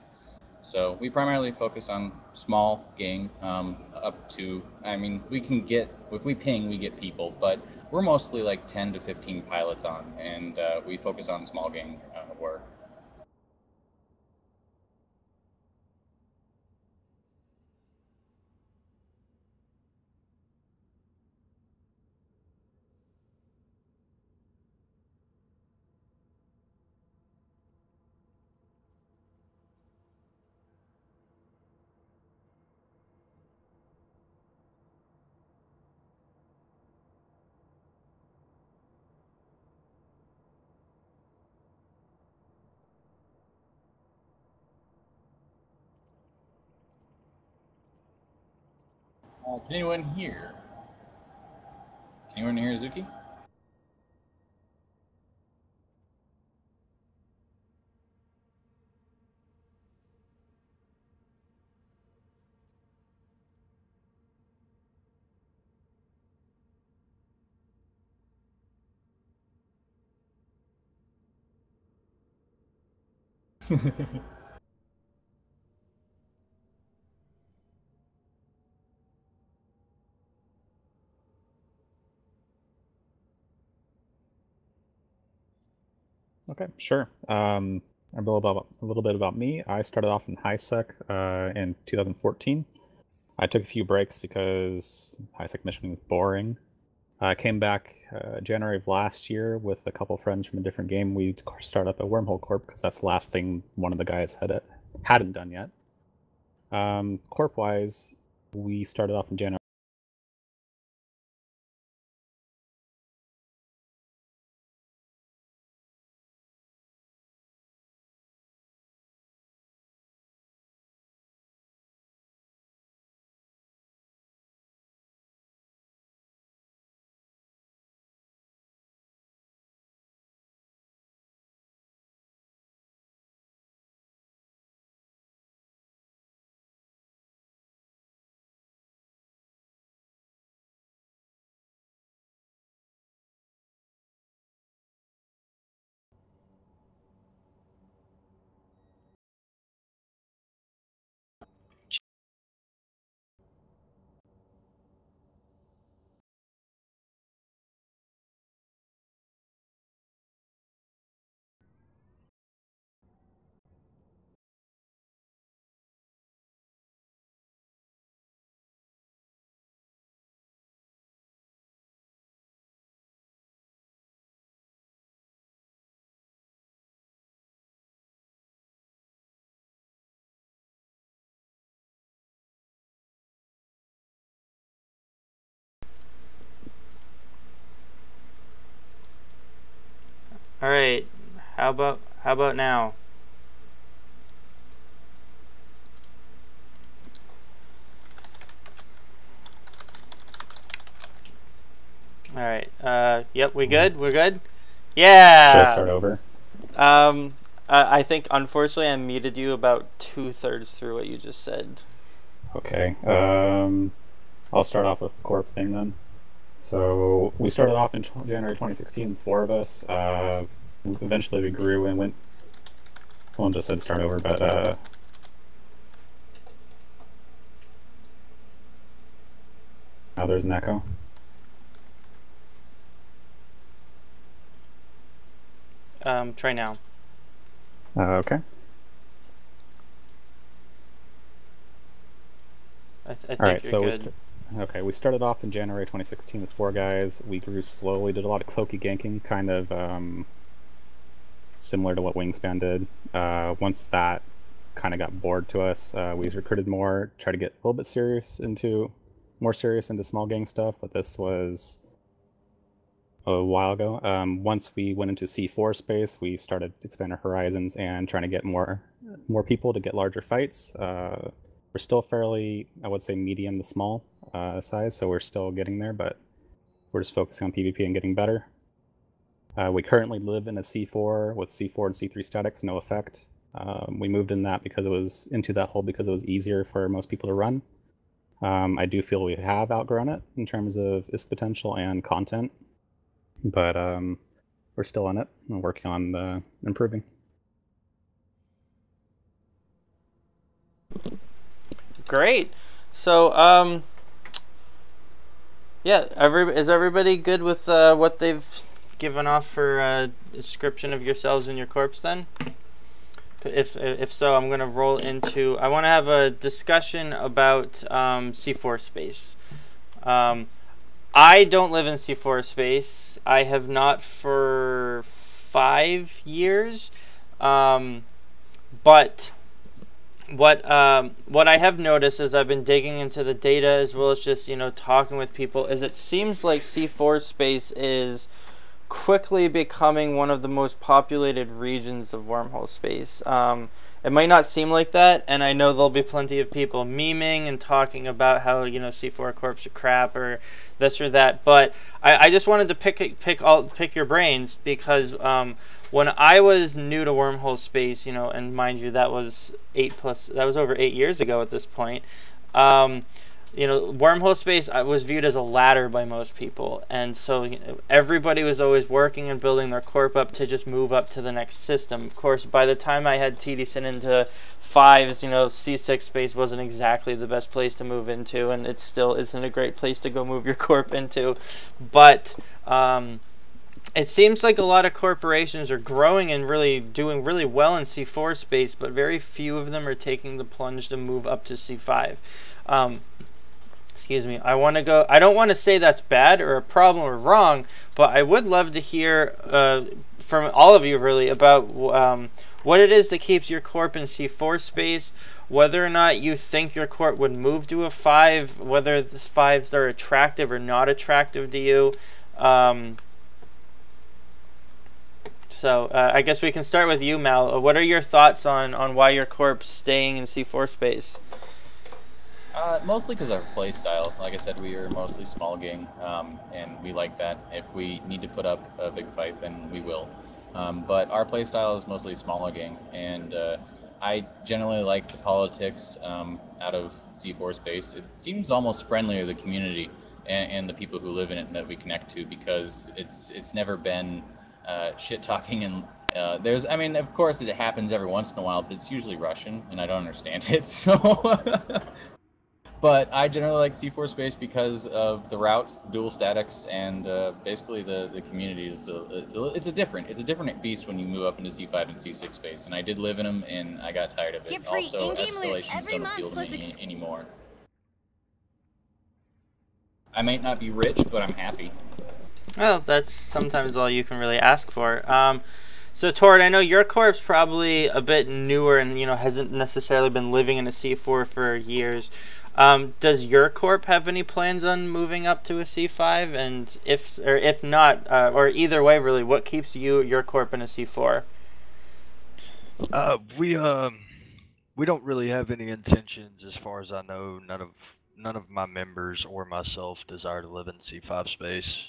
So we primarily focus on small gang up to, I mean, we can get, if we ping, we get people, but we're mostly like 10 to 15 pilots on, and we focus on small gang work. Can anyone hear? Can anyone hear Zuki? Okay, sure. A little bit about me. I started off in HiSec in 2014. I took a few breaks because HiSec mission was boring. I came back January of last year with a couple friends from a different game. We started up a Wormhole Corp because that's the last thing one of the guys hadn't done yet. Corp-wise, we started off in January. All right. How about now? All right. Yep, we good? We're good? Yeah. Should I start over? I think unfortunately I muted you about 2/3 through what you just said. Okay. I'll start off with the Corp thing then. So we started off in January 2016, 4 of us. Eventually we grew and went. Someone just said start over, but now there's an echo. Try now. Okay. I think All right, you're so good. we started off in January 2016 with 4 guys. We grew slowly, did a lot of cloaky ganking, kind of similar to what Wingspan did. Once that kind of got bored to us, we recruited more, tried to get a little bit more serious into small gang stuff, but this was a while ago. Once we went into C4 space, we started expanding our horizons and trying to get more people to get larger fights. We're still fairly, I would say, medium to small size, so we're still getting there, but we're just focusing on PvP and getting better. We currently live in a C4 with C4 and C3 statics, no effect. We moved into that hole because it was easier for most people to run. I do feel we have outgrown it in terms of ISK potential and content, but we're still on it and working on improving. Great. So, yeah, is everybody good with what they've given off for a description of yourselves and your corps then? If so, I'm going to roll into... I want to have a discussion about C4 space. I don't live in C4 space. I have not for 5 years. But... What I have noticed as I've been digging into the data as well as just talking with people is it seems like C4 space is quickly becoming one of the most populated regions of Wormhole space. It might not seem like that, and I know there'll be plenty of people memeing and talking about how C4 corps are crap or this or that, but I just wanted to pick your brains because when I was new to Wormhole space, and mind you, that was over 8 years ago at this point. Wormhole space was viewed as a ladder by most people, and so everybody was always working and building their corp up to just move up to the next system. Of course, by the time I had TD sent into 5s, C6 space wasn't exactly the best place to move into, and it still isn't a great place to go move your corp into. But it seems like a lot of corporations are growing and really doing really well in C4 space, but very few of them are taking the plunge to move up to C5. excuse me, I want to go, I don't want to say that's bad or a problem or wrong, but I would love to hear from all of you really about what it is that keeps your corp in C4 space, whether or not you think your corp would move to a 5, whether the 5s are attractive or not attractive to you. So I guess we can start with you, Mal. What are your thoughts on why your corp's staying in C4 space? Mostly because our play style. Like I said, we are mostly small gang, and we like that. If we need to put up a big fight, then we will. But our play style is mostly smaller gang, and I generally like the politics out of C4 space. It seems almost friendlier to the community and the people who live in it that we connect to, because it's never been shit talking and there's, I mean, of course it happens every once in a while, but it's usually Russian and I don't understand it. So but I generally like C4 space because of the routes, the dual statics, and basically the community is it's a different beast when you move up into C5 and C6 space. And I did live in them, and I got tired of it. Also, escalations don't appeal to me anymore. I might not be rich, but I'm happy. Well, that's sometimes all you can really ask for. So Tord, I know your corp's probably a bit newer and hasn't necessarily been living in a C4 for years. Does your corp have any plans on moving up to a C5? And if not, or either way, really, what keeps your corp in a C4? We don't really have any intentions, as far as I know. None of my members or myself desire to live in C5 space.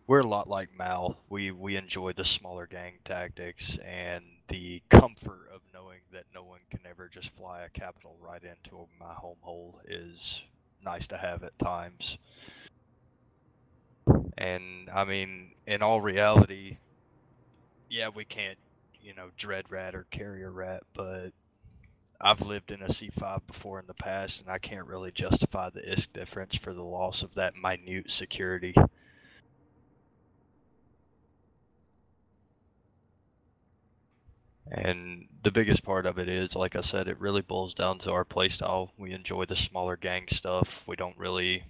We're a lot like Mal. We enjoy the smaller gang tactics and the comfort of knowing that no one can ever just fly a capital right into my home hole is nice to have at times. And I mean, in all reality, yeah, we can't, dread rat or carrier rat, but I've lived in a C5 before in the past, and I can't really justify the ISK difference for the loss of that minute security. And the biggest part of it is, like I said, it really boils down to our playstyle. We enjoy the smaller gang stuff. We don't really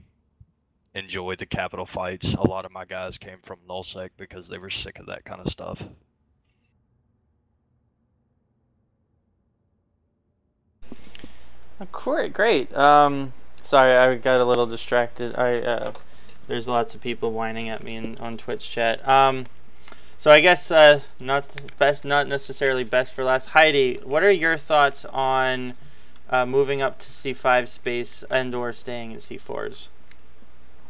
enjoy the capital fights. A lot of my guys came from nullsec because they were sick of that kind of stuff. Great. Sorry, I got a little distracted. There's lots of people whining at me on Twitch chat. So I guess not necessarily best for last. Heidi, what are your thoughts on moving up to C5 space and/or staying in C4s?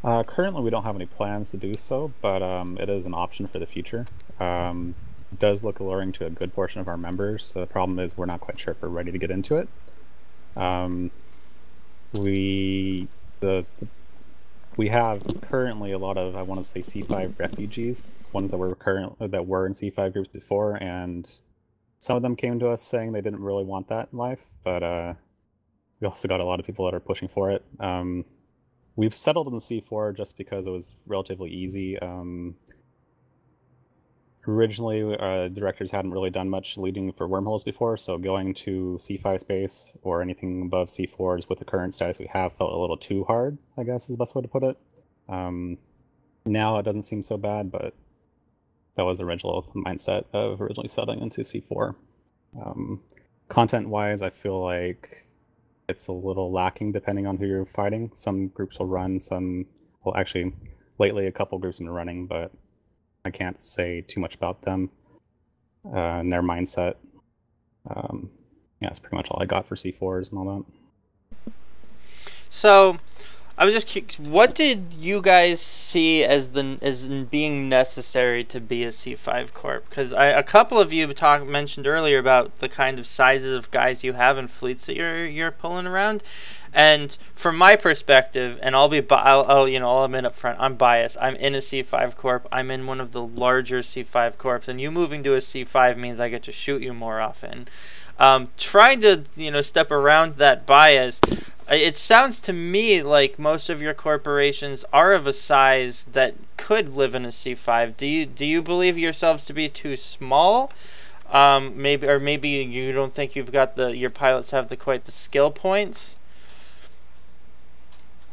Currently, we don't have any plans to do so, but it is an option for the future. It does look alluring to a good portion of our members. So the problem is we're not quite sure if we're ready to get into it. We have currently a lot of, I want to say, C5 refugees, ones that were in C5 groups before, and some of them came to us saying they didn't really want that in life, but we also got a lot of people that are pushing for it. We've settled in C4 just because it was relatively easy. Originally, directors hadn't really done much leading for wormholes before, so going to C5 space or anything above C4s with the current status we have felt a little too hard, I guess is the best way to put it. Now it doesn't seem so bad, but that was the original mindset of originally settling into C4. Content-wise, I feel like it's a little lacking depending on who you're fighting. Some groups will run, well, actually, lately a couple groups have been running, but I can't say too much about them and their mindset. Yeah, that's pretty much all I got for C4s and all that. So, I was just curious, what did you guys see as being necessary to be a C5 corp? Because a couple of you mentioned earlier about the kind of sizes of guys you have and fleets that you're pulling around. And from my perspective, and I'll admit up front, I'm biased. I'm in a C5 corp. I'm in one of the larger C5 corps, and you moving to a C5 means I get to shoot you more often. Trying to step around that bias, it sounds to me like most of your corporations are of a size that could live in a C5. Do you believe yourselves to be too small? Maybe you don't think you've got your pilots have quite the skill points.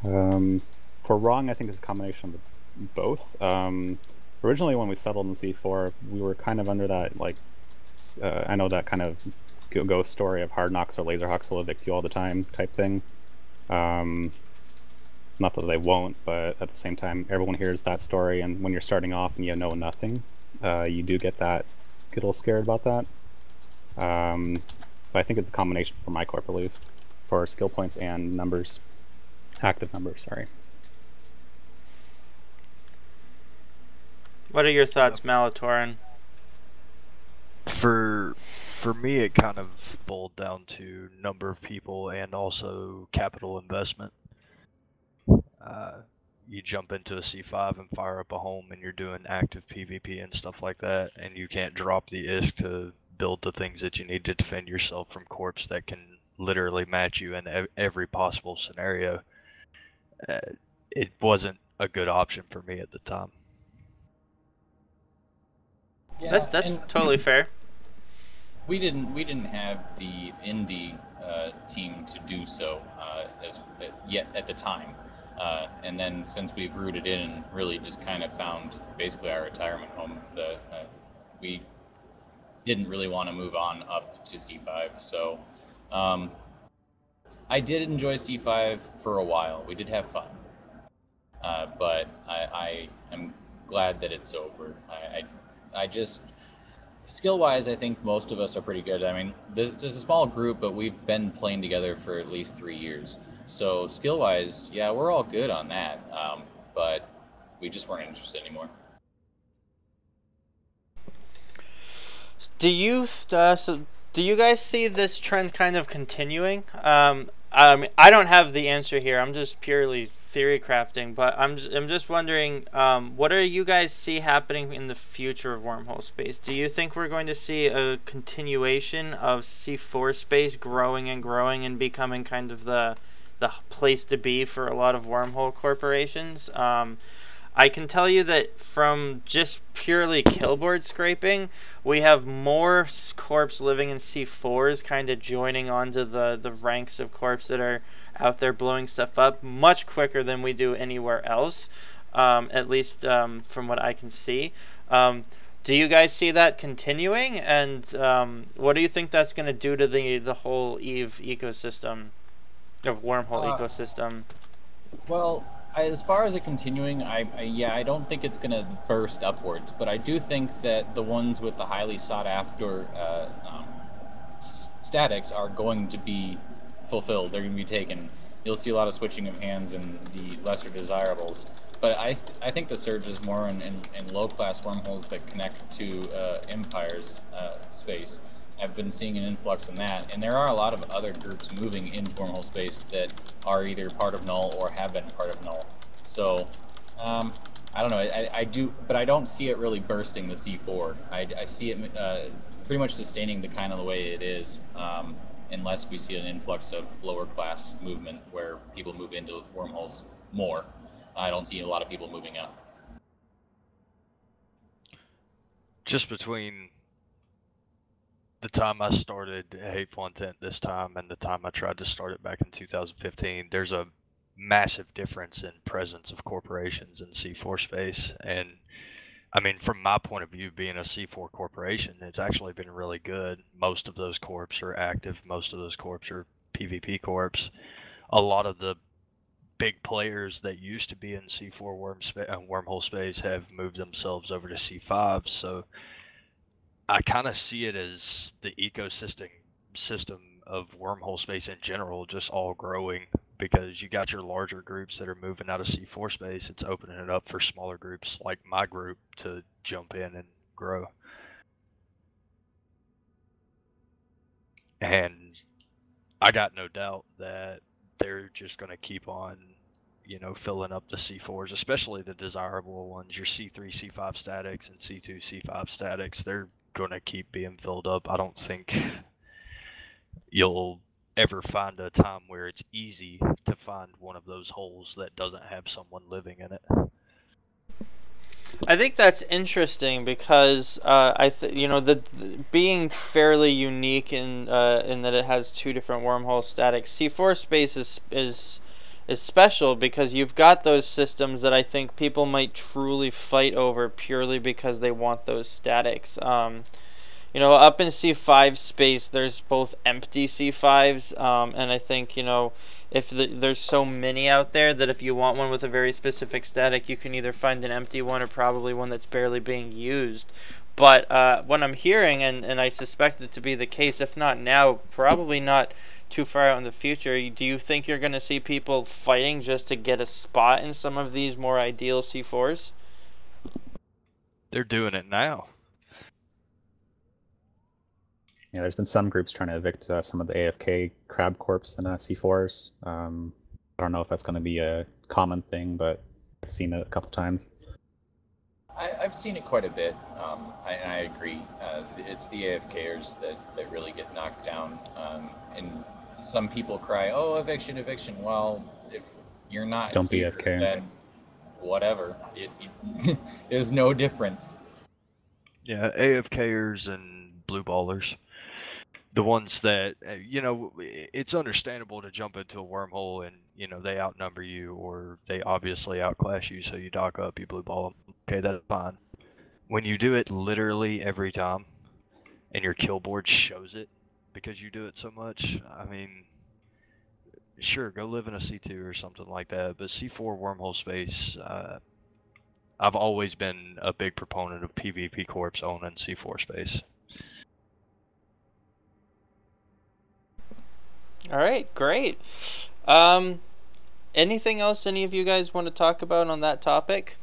For wrong, I think it's a combination of both. Originally, when we settled in C4, we were kind of under that, like, I know that kind of ghost story of Hard Knocks or Laserhawks will evict you all the time type thing. Not that they won't, but at the same time, everyone hears that story, and when you're starting off and you know nothing, you do get a little scared about that. But I think it's a combination for my corp, at least, for skill points and numbers. Active numbers, sorry. What are your thoughts, Malatoran? For me, it kind of boiled down to number of people and also capital investment. You jump into a C5 and fire up a home and you're doing active PvP and stuff like that, and you can't drop the ISK to build the things that you need to defend yourself from corps that can literally match you in every possible scenario. It wasn't a good option for me at the time. Yeah, That's totally fair. We didn't have the indie team to do so yet at the time. And then since we've rooted in and really just kind of found basically our retirement home, we didn't really want to move on up to C5. So I did enjoy C5 for a while. We did have fun. But I am glad that it's over. I just, skill-wise, I think most of us are pretty good. I mean, it's a small group, but we've been playing together for at least 3 years. So skill-wise, yeah, we're all good on that, but we just weren't interested anymore. Do you guys see this trend kind of continuing? I don't have the answer here. I'm just purely theory crafting, but I'm just wondering, what do you guys see happening in the future of Wormhole space? Do you think we're going to see a continuation of C4 space growing and growing and becoming kind of the place to be for a lot of Wormhole corporations? I can tell you that from just purely killboard scraping, we have more corps living in C4s kind of joining onto the ranks of corps that are out there blowing stuff up much quicker than we do anywhere else, at least from what I can see. Do you guys see that continuing? And what do you think that's going to do to the whole EVE ecosystem, or Wormhole ecosystem? Well, as far as it continuing, I don't think it's going to burst upwards, but I do think that the ones with the highly sought after statics are going to be fulfilled. They're going to be taken. You'll see a lot of switching of hands in the lesser desirables. But I think the surge is more in low-class wormholes that connect to Empire's space. I've been seeing an influx in that, and there are a lot of other groups moving into wormhole space that are either part of Null or have been part of Null. So, I don't know. I do, but I don't see it really bursting the C4. I see it pretty much sustaining the kind of the way it is, unless we see an influx of lower class movement where people move into wormholes more. I don't see a lot of people moving up. Just between the time I started Hateful Intent this time and the time I tried to start it back in 2015, there's a massive difference in presence of corporations in C4 space. And I mean, from my point of view, being a C4 corporation, it's actually been really good. Most of those corps are active. Most of those corps are PvP corps. A lot of the big players that used to be in C4 wormhole space have moved themselves over to C5. So I kind of see it as the ecosystem of wormhole space in general just all growing, because you got your larger groups that are moving out of C4 space. It's opening it up for smaller groups like my group to jump in and grow. And I got no doubt that they're just going to keep on, you know, filling up the C4s, especially the desirable ones, your C3, C5 statics and C2, C5 statics. They're going to keep being filled up. I don't think you'll ever find a time where it's easy to find one of those holes that doesn't have someone living in it. I think that's interesting because being fairly unique in that it has two different wormhole statics. C4 space is is special because you've got those systems that I think people might truly fight over purely because they want those statics. You know, up in C5 space, there's both empty C5s, and I think, you know, if there's so many out there that if you want one with a very specific static, you can either find an empty one or probably one that's barely being used. But what I'm hearing, and I suspect it to be the case, if not now, probably not too far out in the future, do you think you're going to see people fighting just to get a spot in some of these more ideal C4s? They're doing it now. Yeah, there's been some groups trying to evict some of the AFK crab corpse and C4s. I don't know if that's going to be a common thing, but I've seen it a couple times. I've seen it quite a bit, and I agree. It's the AFKers that really get knocked down. And some people cry, "Oh, eviction, eviction." Well, if you're not Don't be here, AFK. then whatever. There's no difference. Yeah, AFKers and blue ballers. The ones that, you know, it's understandable to jump into a wormhole and, you know, they outnumber you or they obviously outclass you, so you dock up, you blue ball them. Okay, that's fine. When you do it literally every time and your kill board shows it because you do it so much, I mean, sure, go live in a C2 or something like that, but C4 wormhole space, I've always been a big proponent of PvP corpse owning C4 space. All right, great. Anything else any of you guys want to talk about on that topic?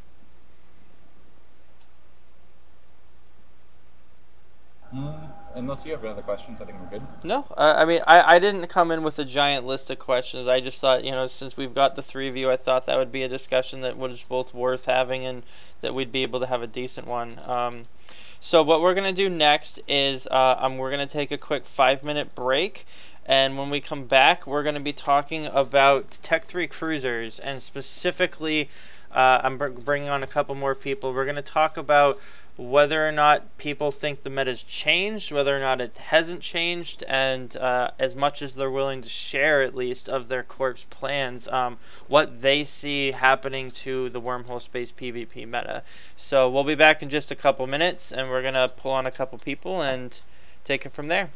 Unless you have other questions, I think we're good. No, I mean, I didn't come in with a giant list of questions. I just thought, you know, since we've got the three of you, I thought that would be a discussion that was both worth having and that we'd be able to have a decent one. So what we're going to do next is we're going to take a quick 5-minute break. And when we come back, we're going to be talking about Tech 3 cruisers. And specifically, I'm bringing on a couple more people. We're going to talk about whether or not people think the meta's changed, whether or not it hasn't changed, and as much as they're willing to share, at least, of their corpse plans, what they see happening to the wormhole space PvP meta. So we'll be back in just a couple minutes, and we're going to pull on a couple people and take it from there.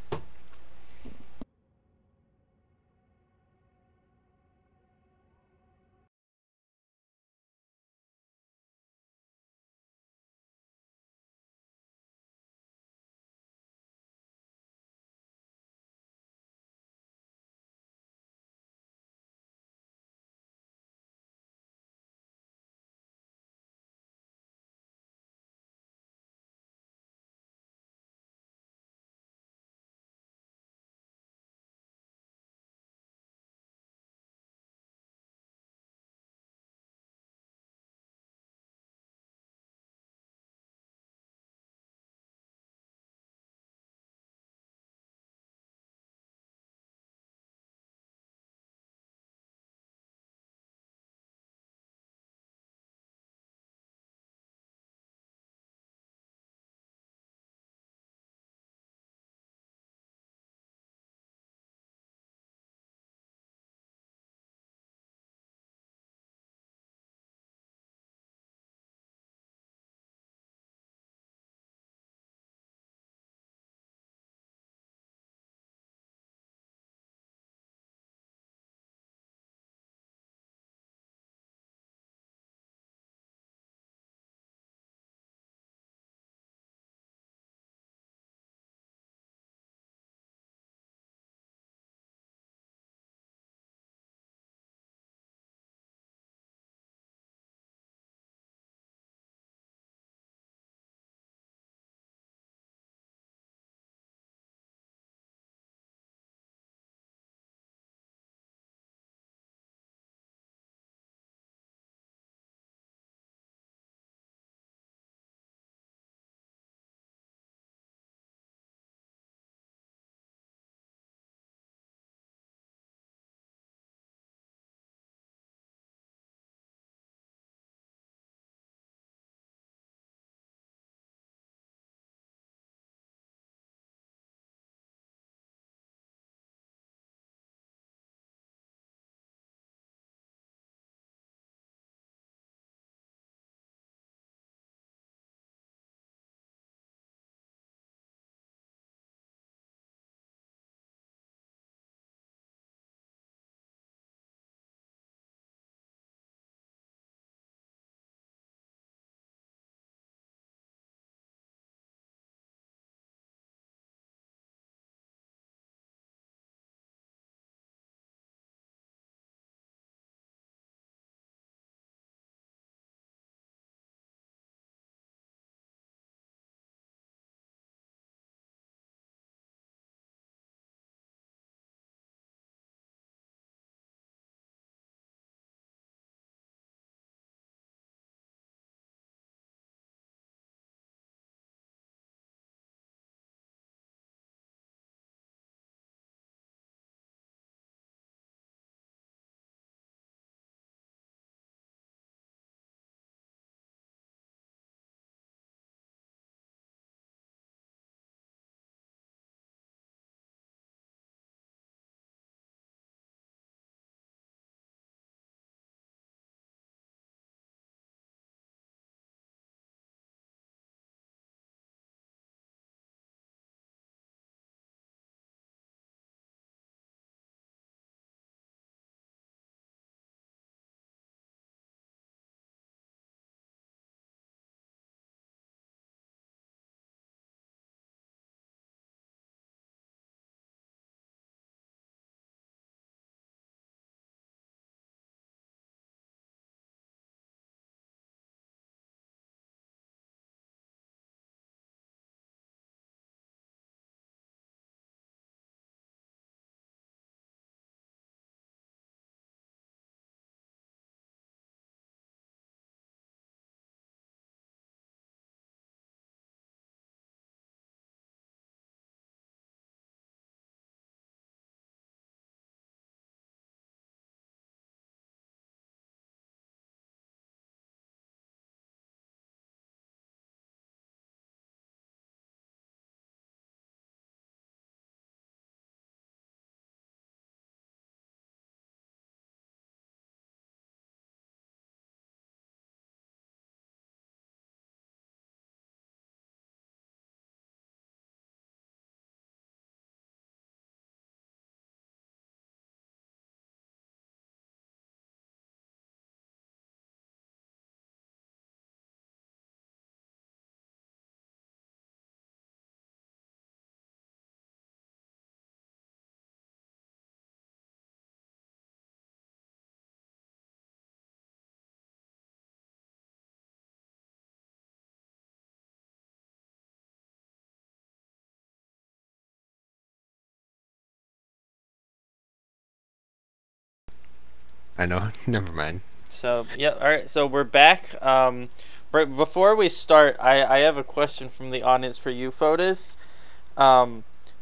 I know. Never mind. So yeah, all right. So we're back. Right before we start, I have a question from the audience for you, Foedus.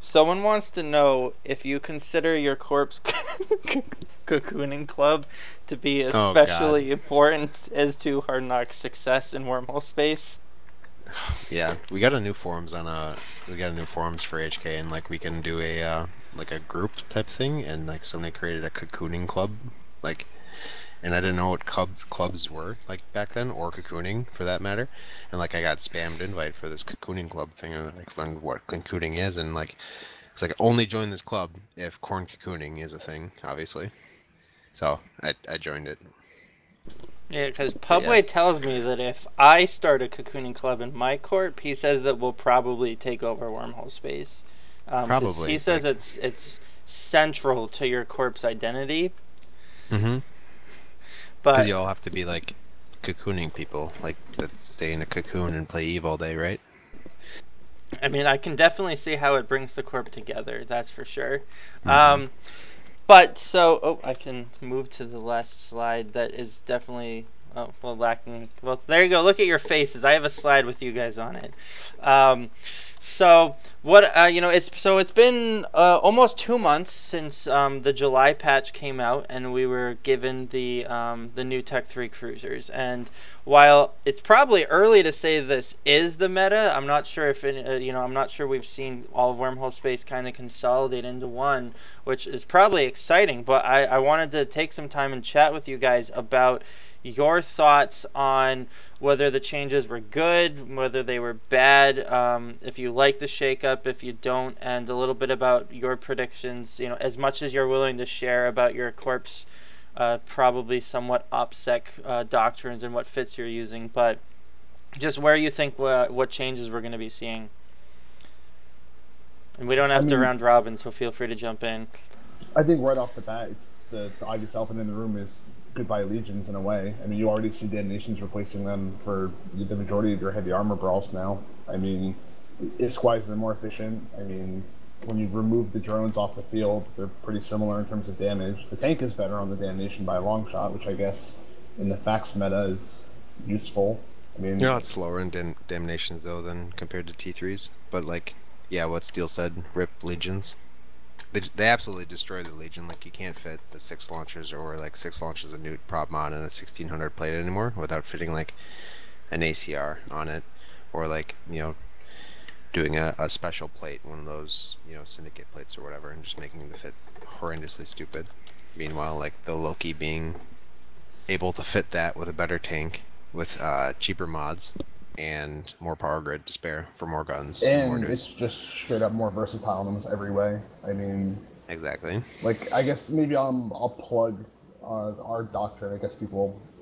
Someone wants to know if you consider your corpse cocooning club to be Oh God. especially important as to Hard Knock's success in Wormhole space. Yeah, we got a new forums we got a new forums for HK, and like we can do a like a group type thing, and like somebody created a cocooning club, like, and I didn't know what clubs were like back then, or cocooning for that matter, and like I got spammed invite for this cocooning club thing, and I like learned what cocooning is, and like it's like only join this club if corn cocooning is a thing, obviously. So I joined it. Yeah, because But yeah. Pubway tells me that if I start a cocooning club in my corp, he says that we'll probably take over Wormhole space. 'Cause Probably, he says like- it's central to your corp's identity. Mm-hmm. But Because you all have to be like cocooning people, like that stay in a cocoon and play Eve all day, right? I mean, I can definitely see how it brings the corp together. That's for sure. Mhm. But so, I can move to the last slide. That is definitely lacking. Well, there you go. Look at your faces. I have a slide with you guys on it. So what it's been almost 2 months since the July patch came out, and we were given the new Tech 3 cruisers. And while it's probably early to say this is the meta, I'm not sure if I'm not sure we've seen all of Wormhole space kind of consolidate into one, which is probably exciting. But I wanted to take some time and chat with you guys about your thoughts on whether the changes were good, whether they were bad, if you like the shakeup, if you don't, and a little bit about your predictions, as much as you're willing to share about your corpse probably somewhat OPSEC doctrines and what fits you're using, but just where you think what changes we're going to be seeing. And we don't have to round robin, so feel free to jump in. I think right off the bat, it's the obvious elephant in the room is goodbye legions in a way. I mean, you already see damnations replacing them for the majority of your heavy armor brawls now. I mean, Skies are more efficient. I mean, when you remove the drones off the field, they're pretty similar in terms of damage. The tank is better on the damnation by a long shot, which I guess in the fax meta is useful. I mean, You're a lot slower in damnations though than compared to T3s, but like, yeah, what Steel said, rip legions. They absolutely destroy the Legion. Like, you can't fit the 6 launchers or like 6 launches of Newt prop mod in a 1600 plate anymore without fitting like an ACR on it, or like doing a special plate, one of those syndicate plates or whatever, and just making the fit horrendously stupid. Meanwhile, like the Loki being able to fit that with a better tank, with cheaper mods and more power grid to spare for more guns and more it's just straight up more versatile in almost every way. I mean, exactly. like, I guess maybe I'll plug our doctrine. I guess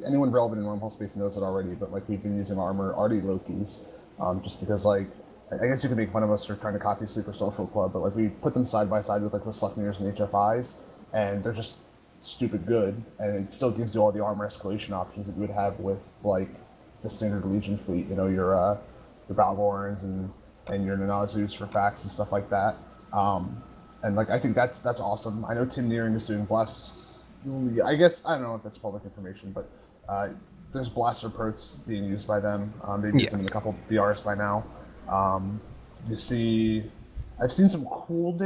anyone relevant in Wormhole space knows it already, but like, we've been using armor already Lokis, just because, like, I guess you can make fun of us for trying to copy Sleeper Social Club, but like, we put them side by side with like the Sluckneers and HFIs, and they're just stupid good, and it still gives you all the armor escalation options that you would have with like the standard Legion fleet, your Balgorns and your Nanazus for fax and stuff like that. And like, I think that's awesome. I know Tim Nearing is doing blasts. I guess I don't know if that's public information, but there's blaster prots being used by them. They've used them in a couple BRs by now. I've seen some cool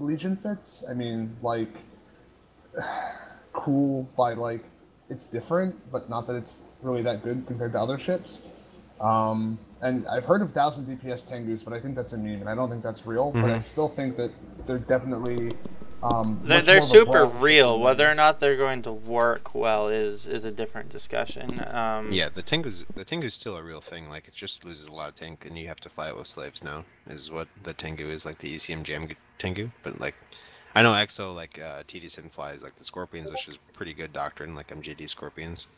Legion fits. I mean, like, cool by like, it's different, but not that it's really that good compared to other ships. And I've heard of 1000 DPS Tengus, but I think that's a meme, and I don't think that's real. But I still think that they're definitely they're super real. Whether or not they're going to work well is a different discussion. Yeah, the Tengu's still a real thing. Like, it just loses a lot of tank, and you have to fly it with slaves now. Is what the Tengu is, like the ECM Jam Tengu. But like, I know Exo like TD Sin flies like the Scorpions, which is pretty good doctrine, like MJD Scorpions,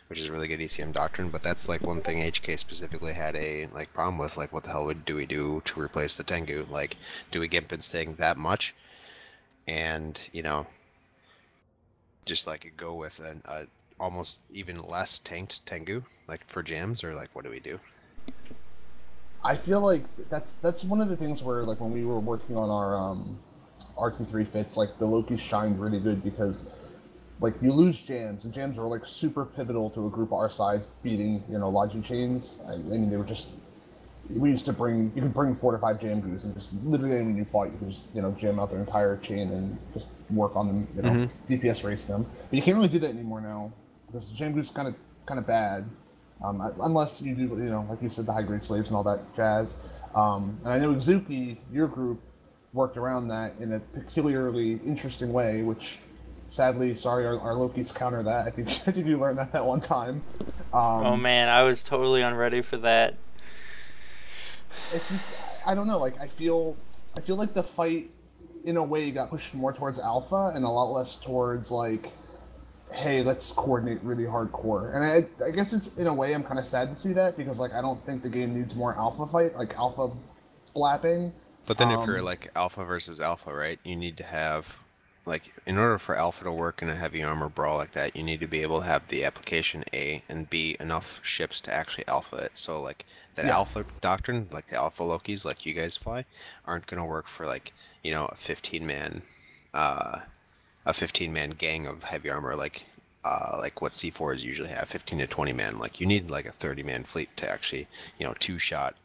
which is really good ECM doctrine. But that's like one thing HK specifically had a like problem with. Like, what the hell do we do to replace the Tengu? Like, do we get Binsting that much? And just like go with a almost even less tanked Tengu, like for jams, or like what do we do? I feel like that's one of the things where, like, when we were working on our RT3 fits, like the Loki shined really good because like you lose jams, and jams are like super pivotal to a group our size beating Logi chains. I mean, they were just. We used to you could bring 4 to 5 jam goos, and just literally when you fought, you could just jam out their entire chain and just work on them, DPS race them. But you can't really do that anymore now because jam goos kind of bad, unless you do like you said, the high grade slaves and all that jazz. And I know ExookIZ, your group, worked around that in a peculiarly interesting way, which sadly, sorry, our Lokis counter that. I think you learned that one time. Oh man, I was totally unready for that. It's just, I don't know, like I feel like the fight in a way got pushed more towards alpha and a lot less towards like, hey, let's coordinate really hardcore. And I guess it's, in a way, I'm kind of sad to see that because like I don't think the game needs more alpha fight, like alpha blapping. But then if you're like alpha versus alpha, right, you need to have, like, in order for alpha to work in a heavy armor brawl like that, you need to be able to have the application A and B enough ships to actually alpha it. So like that alpha doctrine, like the alpha Lokis, like you guys fly, aren't gonna work for like a 15-man gang of heavy armor like what C4s usually have, 15 to 20 man. Like you need like a 30-man fleet to actually two-shot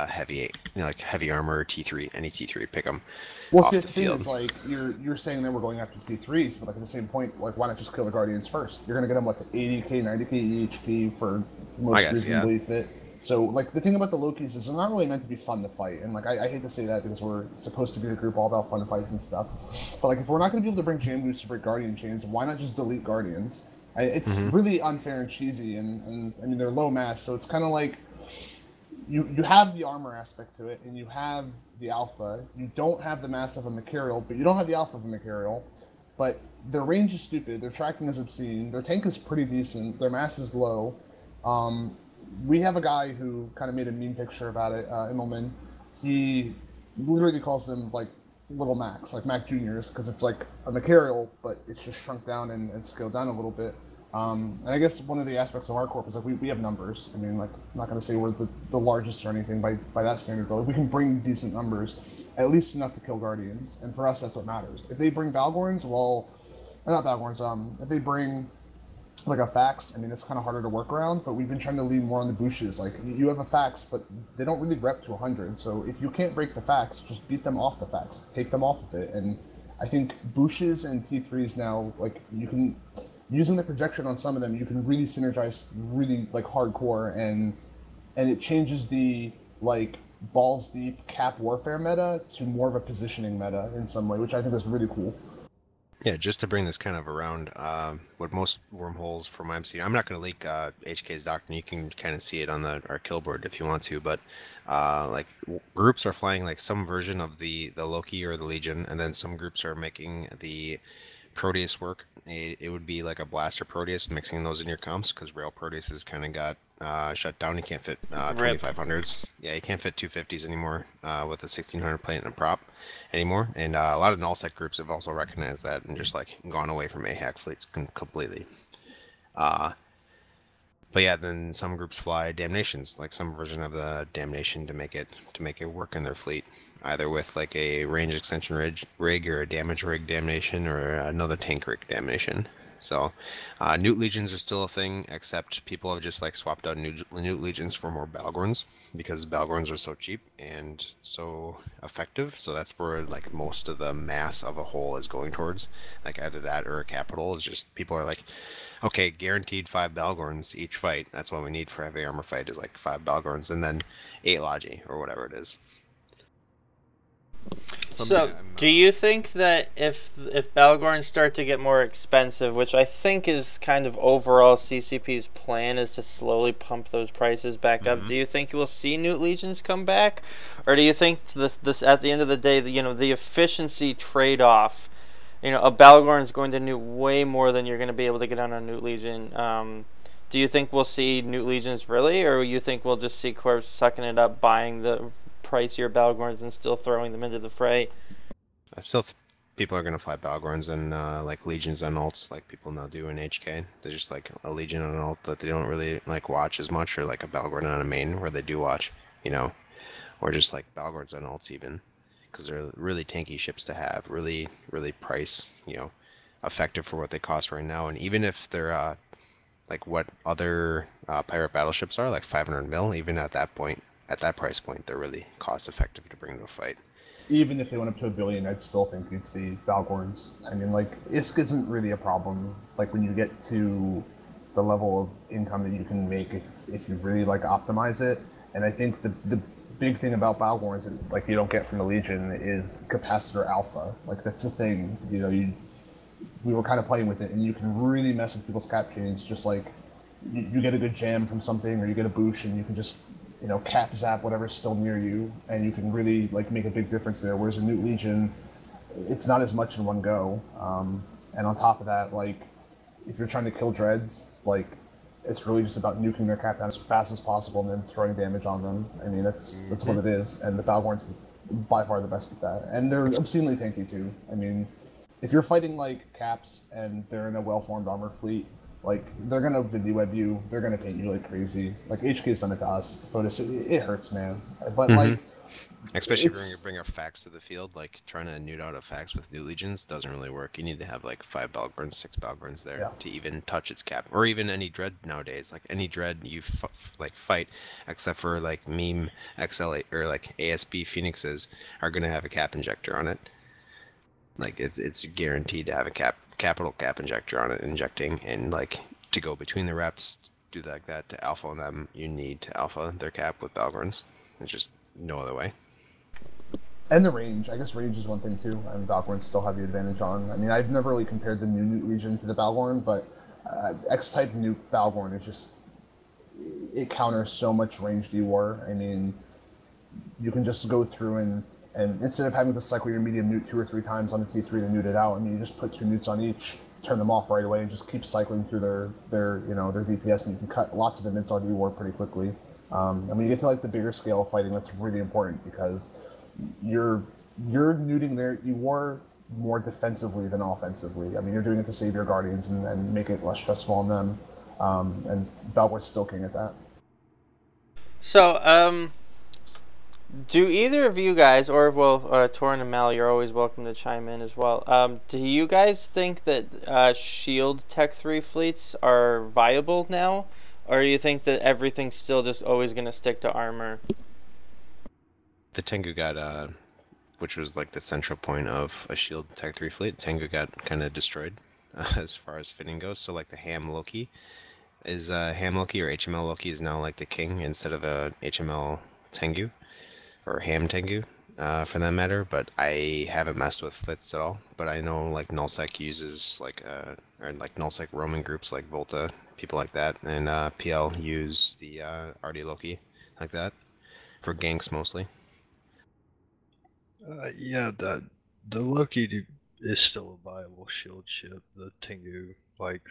heavy like heavy armor T3, any T3, pick them. Well, see, the thing is, like, you're saying that we're going after T3s, but like at the same point, like, why not just kill the Guardians first? You're gonna get them to 80k, 90k EHP for most reasonably fit. So, like, the thing about the Lokis is they're not really meant to be fun to fight, and like I hate to say that because we're supposed to be the group all about fun fights and stuff. But like, if we're not gonna be able to bring Jam Goose to break Guardian chains, why not just delete Guardians? It's really unfair and cheesy, and I mean they're low mass, so it's kind of like. You have the armor aspect to it, and you have the alpha. You don't have the mass of a Machariel, but you don't have the alpha of a Machariel. But their range is stupid. Their tracking is obscene. Their tank is pretty decent. Their mass is low. We have a guy who kind of made a meme picture about it, Immelman. He literally calls them like little Macs, like Mac Juniors, because it's like a Machariel, but it's just shrunk down and scaled down a little bit. And I guess one of the aspects of our corp is like we have numbers. I mean, like I'm not going to say we're the largest or anything by that standard, but like, we can bring decent numbers, at least enough to kill Guardians. And for us, that's what matters. If they bring Valgorns, well, not Valgorns. If they bring like a fax, I mean, it's kind of harder to work around. But we've been trying to lean more on the bushes. Like you have a fax, but they don't really rep to 100. So if you can't break the fax, just beat them off the fax, take them off of it. And I think bushes and T3s now, like you can. Using the projection on some of them, you can really synergize really like hardcore, and it changes the like balls deep cap warfare meta to more of a positioning meta in some way, which I think is really cool. Yeah, just to bring this kind of around, what most wormholes from my MC, I'm not going to leak HK's doctrine. You can kind of see it on our kill board if you want to, but like groups are flying like some version of the Loki or the Legion, and then some groups are making the Proteus work. It would be like a blaster Proteus, mixing those in your comps, because rail Proteus has kind of got shut down. You can't fit 2500s. Yeah, you can't fit 250s anymore with a 1600 plate and a prop anymore. And a lot of nullsec groups have also recognized that and just like gone away from AHAC fleets completely. But yeah, then some groups fly Damnations, like some version of the Damnation to make it work in their fleet, either with like a range extension rig or a damage rig Damnation or another tank rig Damnation. So Newt Legions are still a thing, except people have just like swapped out Newt Legions for more Balgorns, because Balgorns are so cheap and so effective. So that's where like most of the mass of a whole is going towards, like either that or a capital. Is just people are like, okay, guaranteed 5 Balgorns each fight. That's what we need for heavy armor fight, is like 5 Balgorns and then 8 Logi or whatever it is. So, do you think that if Balgorns start to get more expensive, which I think is kind of overall CCP's plan, is to slowly pump those prices back up, do you think you will see Newt Legions come back? Or do you think this at the end of the day, the efficiency trade-off, a Balgorn is going to Newt way more than you're going to be able to get on a Newt Legion. Do you think we'll see Newt Legions really, or you think we'll just see Corps sucking it up, buying the pricier Balgorns and still throwing them into the fray? I still people are going to fly Balgorns and like Legions on ults, like people now do in HK. They're just like a Legion on an ult that they don't really like watch as much, or like a Balgorn on a main where they do watch, or just like Balgorns on ults even, because they're really tanky ships to have, really price, effective for what they cost right now. And even if they're like what other pirate battleships are, like 500 mil, even at that point, at that price point, they're really cost effective to bring to a fight. Even if they went up to $1 billion, I'd still think you'd see Valgorns. I mean, like, ISK isn't really a problem. Like, when you get to the level of income that you can make if you really, like, optimize it. And I think the big thing about Valgorns that, like, you don't get from the Legion is capacitor alpha. Like, that's the thing. You know, we were kind of playing with it, and you can really mess with people's cap chains. Just like, you get a good jam from something, or you get a boosh, and you can just, you know, cap zap whatever's still near you, and you can really, like, make a big difference there. Whereas a Newt Legion, it's not as much in one go. And on top of that, like, if you're trying to kill dreads, like, it's really just about nuking their cap down as fast as possible and then throwing damage on them. I mean, that's what it is. And the Balgorn's by far the best at that. And they're obscenely tanky too. I mean, if you're fighting like caps and they're in a well-formed armor fleet, like, they're gonna video web you, they're gonna paint you like crazy. Like, HK's done it to us. Foedus, it hurts, man. But like, especially when you bring a fax to the field, like trying to nude out a fax with new legions doesn't really work. You need to have like 5 Balgorns, 6 Balgorns there to even touch its cap, or even any dread nowadays. Like any dread you like fight, except for like meme XL or like ASB Phoenixes, are gonna have a cap injector on it. Like it's guaranteed to have a capital cap injector on it, injecting, and like to go between the reps, do like that to alpha them, you need to alpha their cap with Balgorns. It's just no other way. And the range. I guess range is one thing too. I mean, Balgorns still have the advantage on. I mean, I've never really compared the new Newt Legion to the Balgorn, but X-type Newt Balgorn is just, it counters so much ranged war. I mean, you can just go through and instead of having to cycle your medium Newt 2 or 3 times on the T3 to Newt it out, I mean, you just put 2 Newts on each, turn them off right away, and just keep cycling through their DPS, and you can cut lots of the midside war pretty quickly. And when you get to like the bigger scale of fighting, that's really important because you're neuting their war more defensively than offensively. I mean, you're doing it to save your guardians and make it less stressful on them. And Balgorn's still king at that. So, do either of you guys, or well, Torin and Mal, you're always welcome to chime in as well. Do you guys think that Shield Tech 3 fleets are viable now, or do you think that everything's still just always going to stick to armor? The Tengu got, which was like the central point of a Shield Tech 3 fleet, Tengu got kind of destroyed as far as fitting goes. So like the Ham Loki or HML Loki is now like the king instead of a HML Tengu, or Ham Tengu, for that matter. But I haven't messed with fits at all. But I know like Nullsec uses like or like Nullsec roaming groups like Volta, people like that, and PL use the RD Loki like that for ganks mostly. Yeah, the Loki is still a viable shield ship. The Tengu, like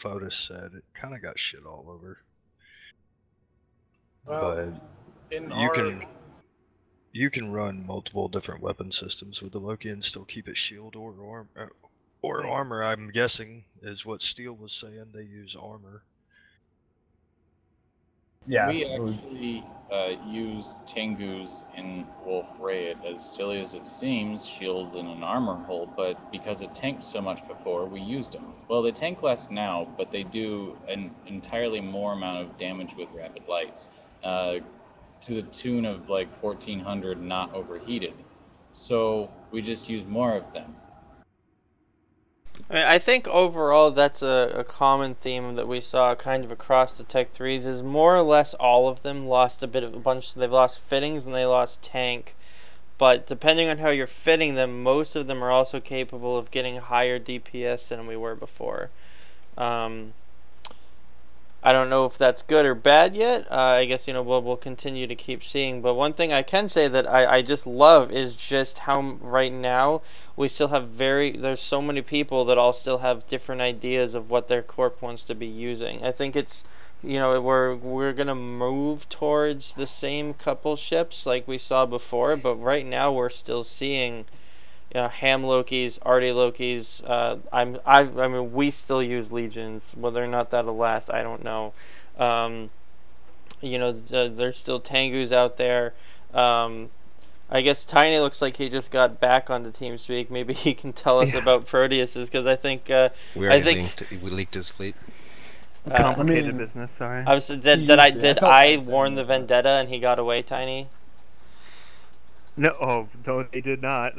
Foedus said, it kind of got shit all over. Well, but you can run multiple different weapon systems with the Loki and still keep it shield or armor. I'm guessing is what Steel was saying. They use armor. Yeah, we actually use Tengus in Wolf Raid. As silly as it seems, shield in an armor hold, but because it tanked so much before, we used them. Well, they tank less now, but they do an entirely more amount of damage with rapid lights, to the tune of like 1400 not overheated. So we just use more of them. I mean, I think overall that's a common theme that we saw kind of across the Tech 3s is more or less all of them lost they've lost fittings and they lost tank. But depending on how you're fitting them, most of them are also capable of getting higher DPS than we were before. I don't know if that's good or bad yet. I guess, we'll continue to keep seeing. But one thing I can say that I just love is just how right now we still have there's so many people that all still have different ideas of what their corp wants to be using. I think it's, we're going to move towards the same couple ships like we saw before. But right now we're still seeing Ham Lokis, Artie Lokis. I mean, we still use Legions. Whether or not that'll last, I don't know. There's still Tengus out there. I guess Tiny looks like he just got back onto TeamSpeak. Maybe he can tell us about Proteuses, because I think we leaked his fleet. Complicated business. Sorry. Did I warn the Vendetta and he got away, Tiny? No, he did not.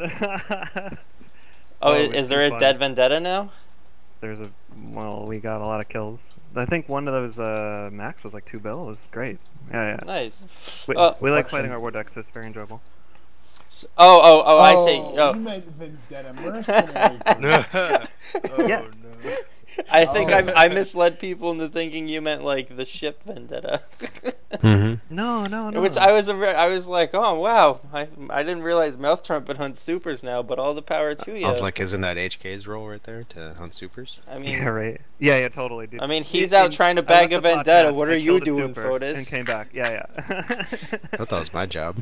Is there a dead Vendetta now? We got a lot of kills. I think one of those max was like 2 bill. It was great. Yeah. Nice. We like fighting our war decks. It's very enjoyable. I see. You meant Vendetta Mercenary. Yeah. No. I think I misled people into thinking you meant like the ship Vendetta. No. Which I was like, oh wow, I didn't realize Mouth Trumpet hunts supers now, but all the power to you. I was like, isn't that HK's role right there to hunt supers? I mean, yeah, right. Yeah, totally, dude. I mean, he's out trying to bag a Vendetta. What are you doing, Foedus? And came back. Yeah. I thought that was my job.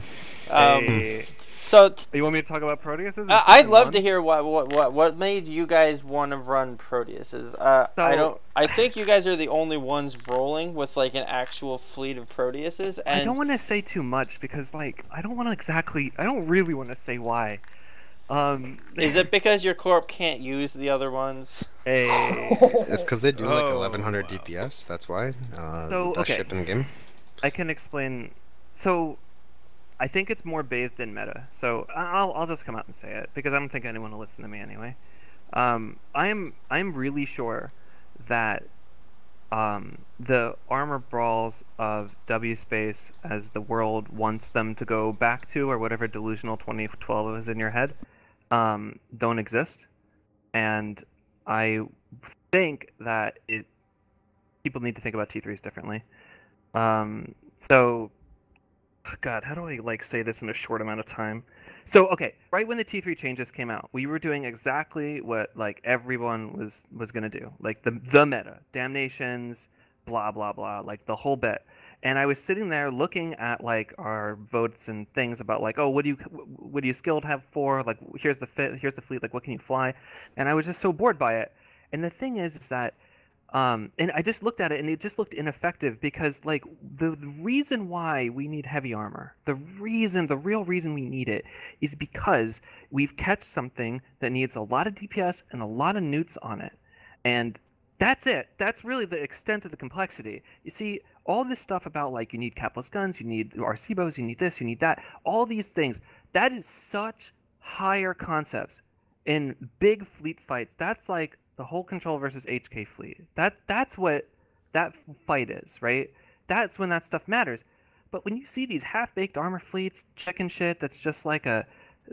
So you want me to talk about Proteuses? I'd love to hear what made you guys want to run Proteuses. I think you guys are the only ones rolling with like an actual fleet of Proteuses. And I don't want to say too much because like I don't really want to say why. Is it because your corp can't use the other ones? It's because they do like 1100 DPS. That's why. Best ship in the game. I can explain. So. I think it's more bathed in meta, so I'll just come out and say it because I don't think anyone will listen to me anyway. I'm really sure that the armor brawls of W space, as the world wants them to go back to, or whatever delusional 2012 is in your head, don't exist, and I think that people need to think about T3s differently. So. God, how do I like say this in a short amount of time? So, okay, right when the T3 changes came out, we were doing exactly what like everyone was gonna do, like the meta, damnations, blah blah blah, like the whole bit. And I was sitting there looking at like our votes and things about like, oh, what do you skilled have for? Like, here's the fleet, like what can you fly? And I was just so bored by it. And the thing is that. And I just looked at it, and it just looked ineffective because, like, the reason why we need heavy armor, the real reason we need it, is because we've catched something that needs a lot of DPS and a lot of newts on it, and that's it. That's really the extent of the complexity. You see, all this stuff about like you need capless guns, you need RC bows, you need this, you need that, all these things. That is such higher concepts in big fleet fights. That's like. The whole control versus HK fleet. That's what that fight is, right? That's when that stuff matters. But when you see these half-baked armor fleets, chicken shit that's just like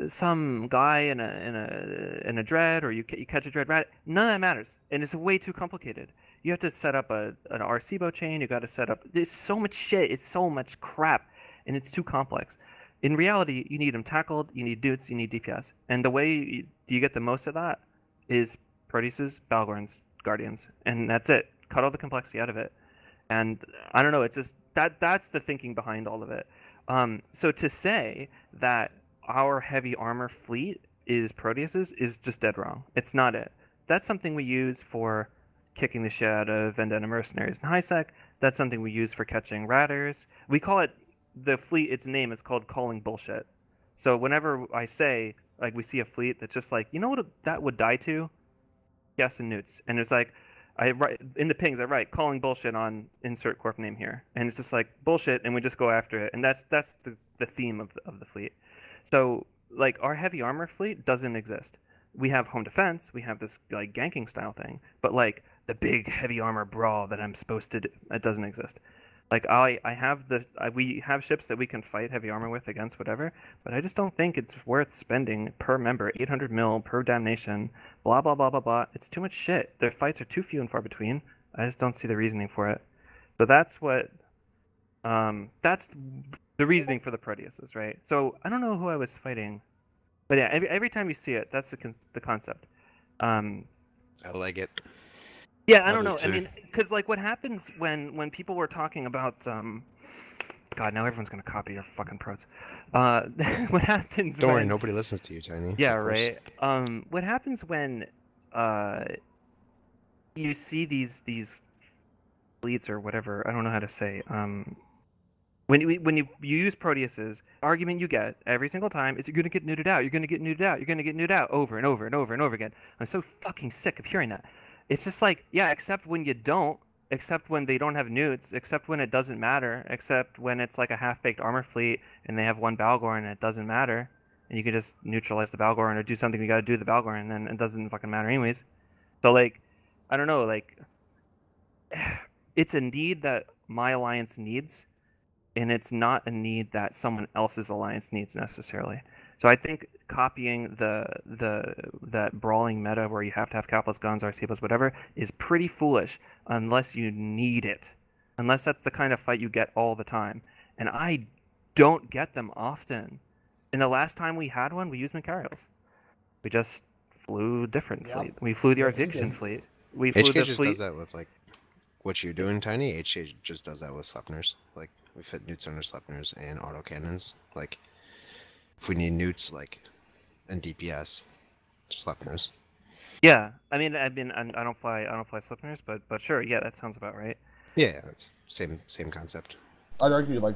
some guy in a dread, or you catch a dread rat, none of that matters, and it's way too complicated. You have to set up an RC chain. You got to set up. There's so much shit. It's so much crap, and it's too complex. In reality, you need them tackled. You need dudes. You need DPS, and the way you get the most of that is Proteuses, Balgorns, Guardians, and that's it. Cut all the complexity out of it. And I don't know, it's just that's the thinking behind all of it. So to say that our heavy armor fleet is Proteuses is just dead wrong. It's not it. That's something we use for kicking the shit out of Vendetta mercenaries in HighSec. That's something we use for catching ratters. We call it, the fleet, its name is called calling bullshit. So whenever I say, like, we see a fleet that's just like, you know what that would die to? Yes, and newts. And it's like, I write in the pings, I write calling bullshit on insert corp name here, and it's just like bullshit, and we just go after it, and that's the theme of the fleet. So like our heavy armor fleet doesn't exist. We have home defense, we have this like ganking style thing, but like the big heavy armor brawl that I'm supposed to do, it doesn't exist. Like we have ships that we can fight heavy armor with against whatever, but I just don't think it's worth spending per member 800 mil per damnation, blah blah blah blah blah. It's too much shit. Their fights are too few and far between. I just don't see the reasoning for it. So that's the reasoning for the Proteuses, right? So I don't know who I was fighting, but yeah, every time you see it, that's the concept. I like it. Yeah, I don't know. I mean, because like what happens when people were talking about God, now everyone's gonna copy your fucking pros. What happens? Don't worry, nobody listens to you, Tiny. Yeah, right. What happens when you see these fleets or whatever? I don't know how to say. When you use Proteuses, argument you get every single time is you're gonna get neutered out, you're gonna get neutered out, you're gonna get neutered out over and over and over and over again. I'm so fucking sick of hearing that. It's just like, yeah, except when you don't, except when they don't have newts, except when it doesn't matter, except when it's like a half-baked armor fleet and they have one Balgorn and it doesn't matter, and you can just neutralize the Balgorn or do something you gotta do to the Balgorn and then it doesn't fucking matter anyways. So like, I don't know, like, it's a need that my alliance needs, and it's not a need that someone else's alliance needs necessarily. So I think copying that brawling meta where you have to have capitalist guns, RC plus whatever is pretty foolish unless you need it. Unless that's the kind of fight you get all the time. And I don't get them often. And the last time we had one, we used Macarios. We just flew different fleet. We flew the Ardiction fleet. We flew HK the just fleet. does that with like what you're doing, Tiny. HK just does that with Sleipnirs. Like we fit newts under Sleipnirs and autocannons. Like if we need newts, like and DPS, Sleipnirs. Yeah, I mean, I don't fly Sleipnirs, but sure, yeah, that sounds about right. Yeah, it's same concept. I'd argue like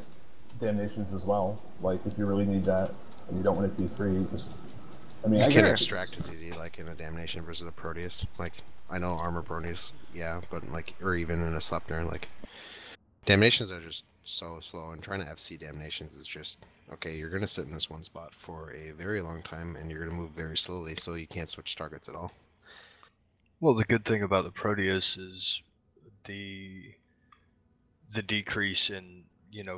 damnations as well. Like if you really need that and you don't want a T3, just I mean, You I can guess extract as easy like in a damnation versus a Proteus. Like I know armor Proteus, yeah, but like or even in a Sleipnir, like damnations are just so slow, and trying to FC damnations is just okay. You're gonna sit in this one spot for a very long time, and you're gonna move very slowly, so you can't switch targets at all. Well, the good thing about the Proteus is the decrease in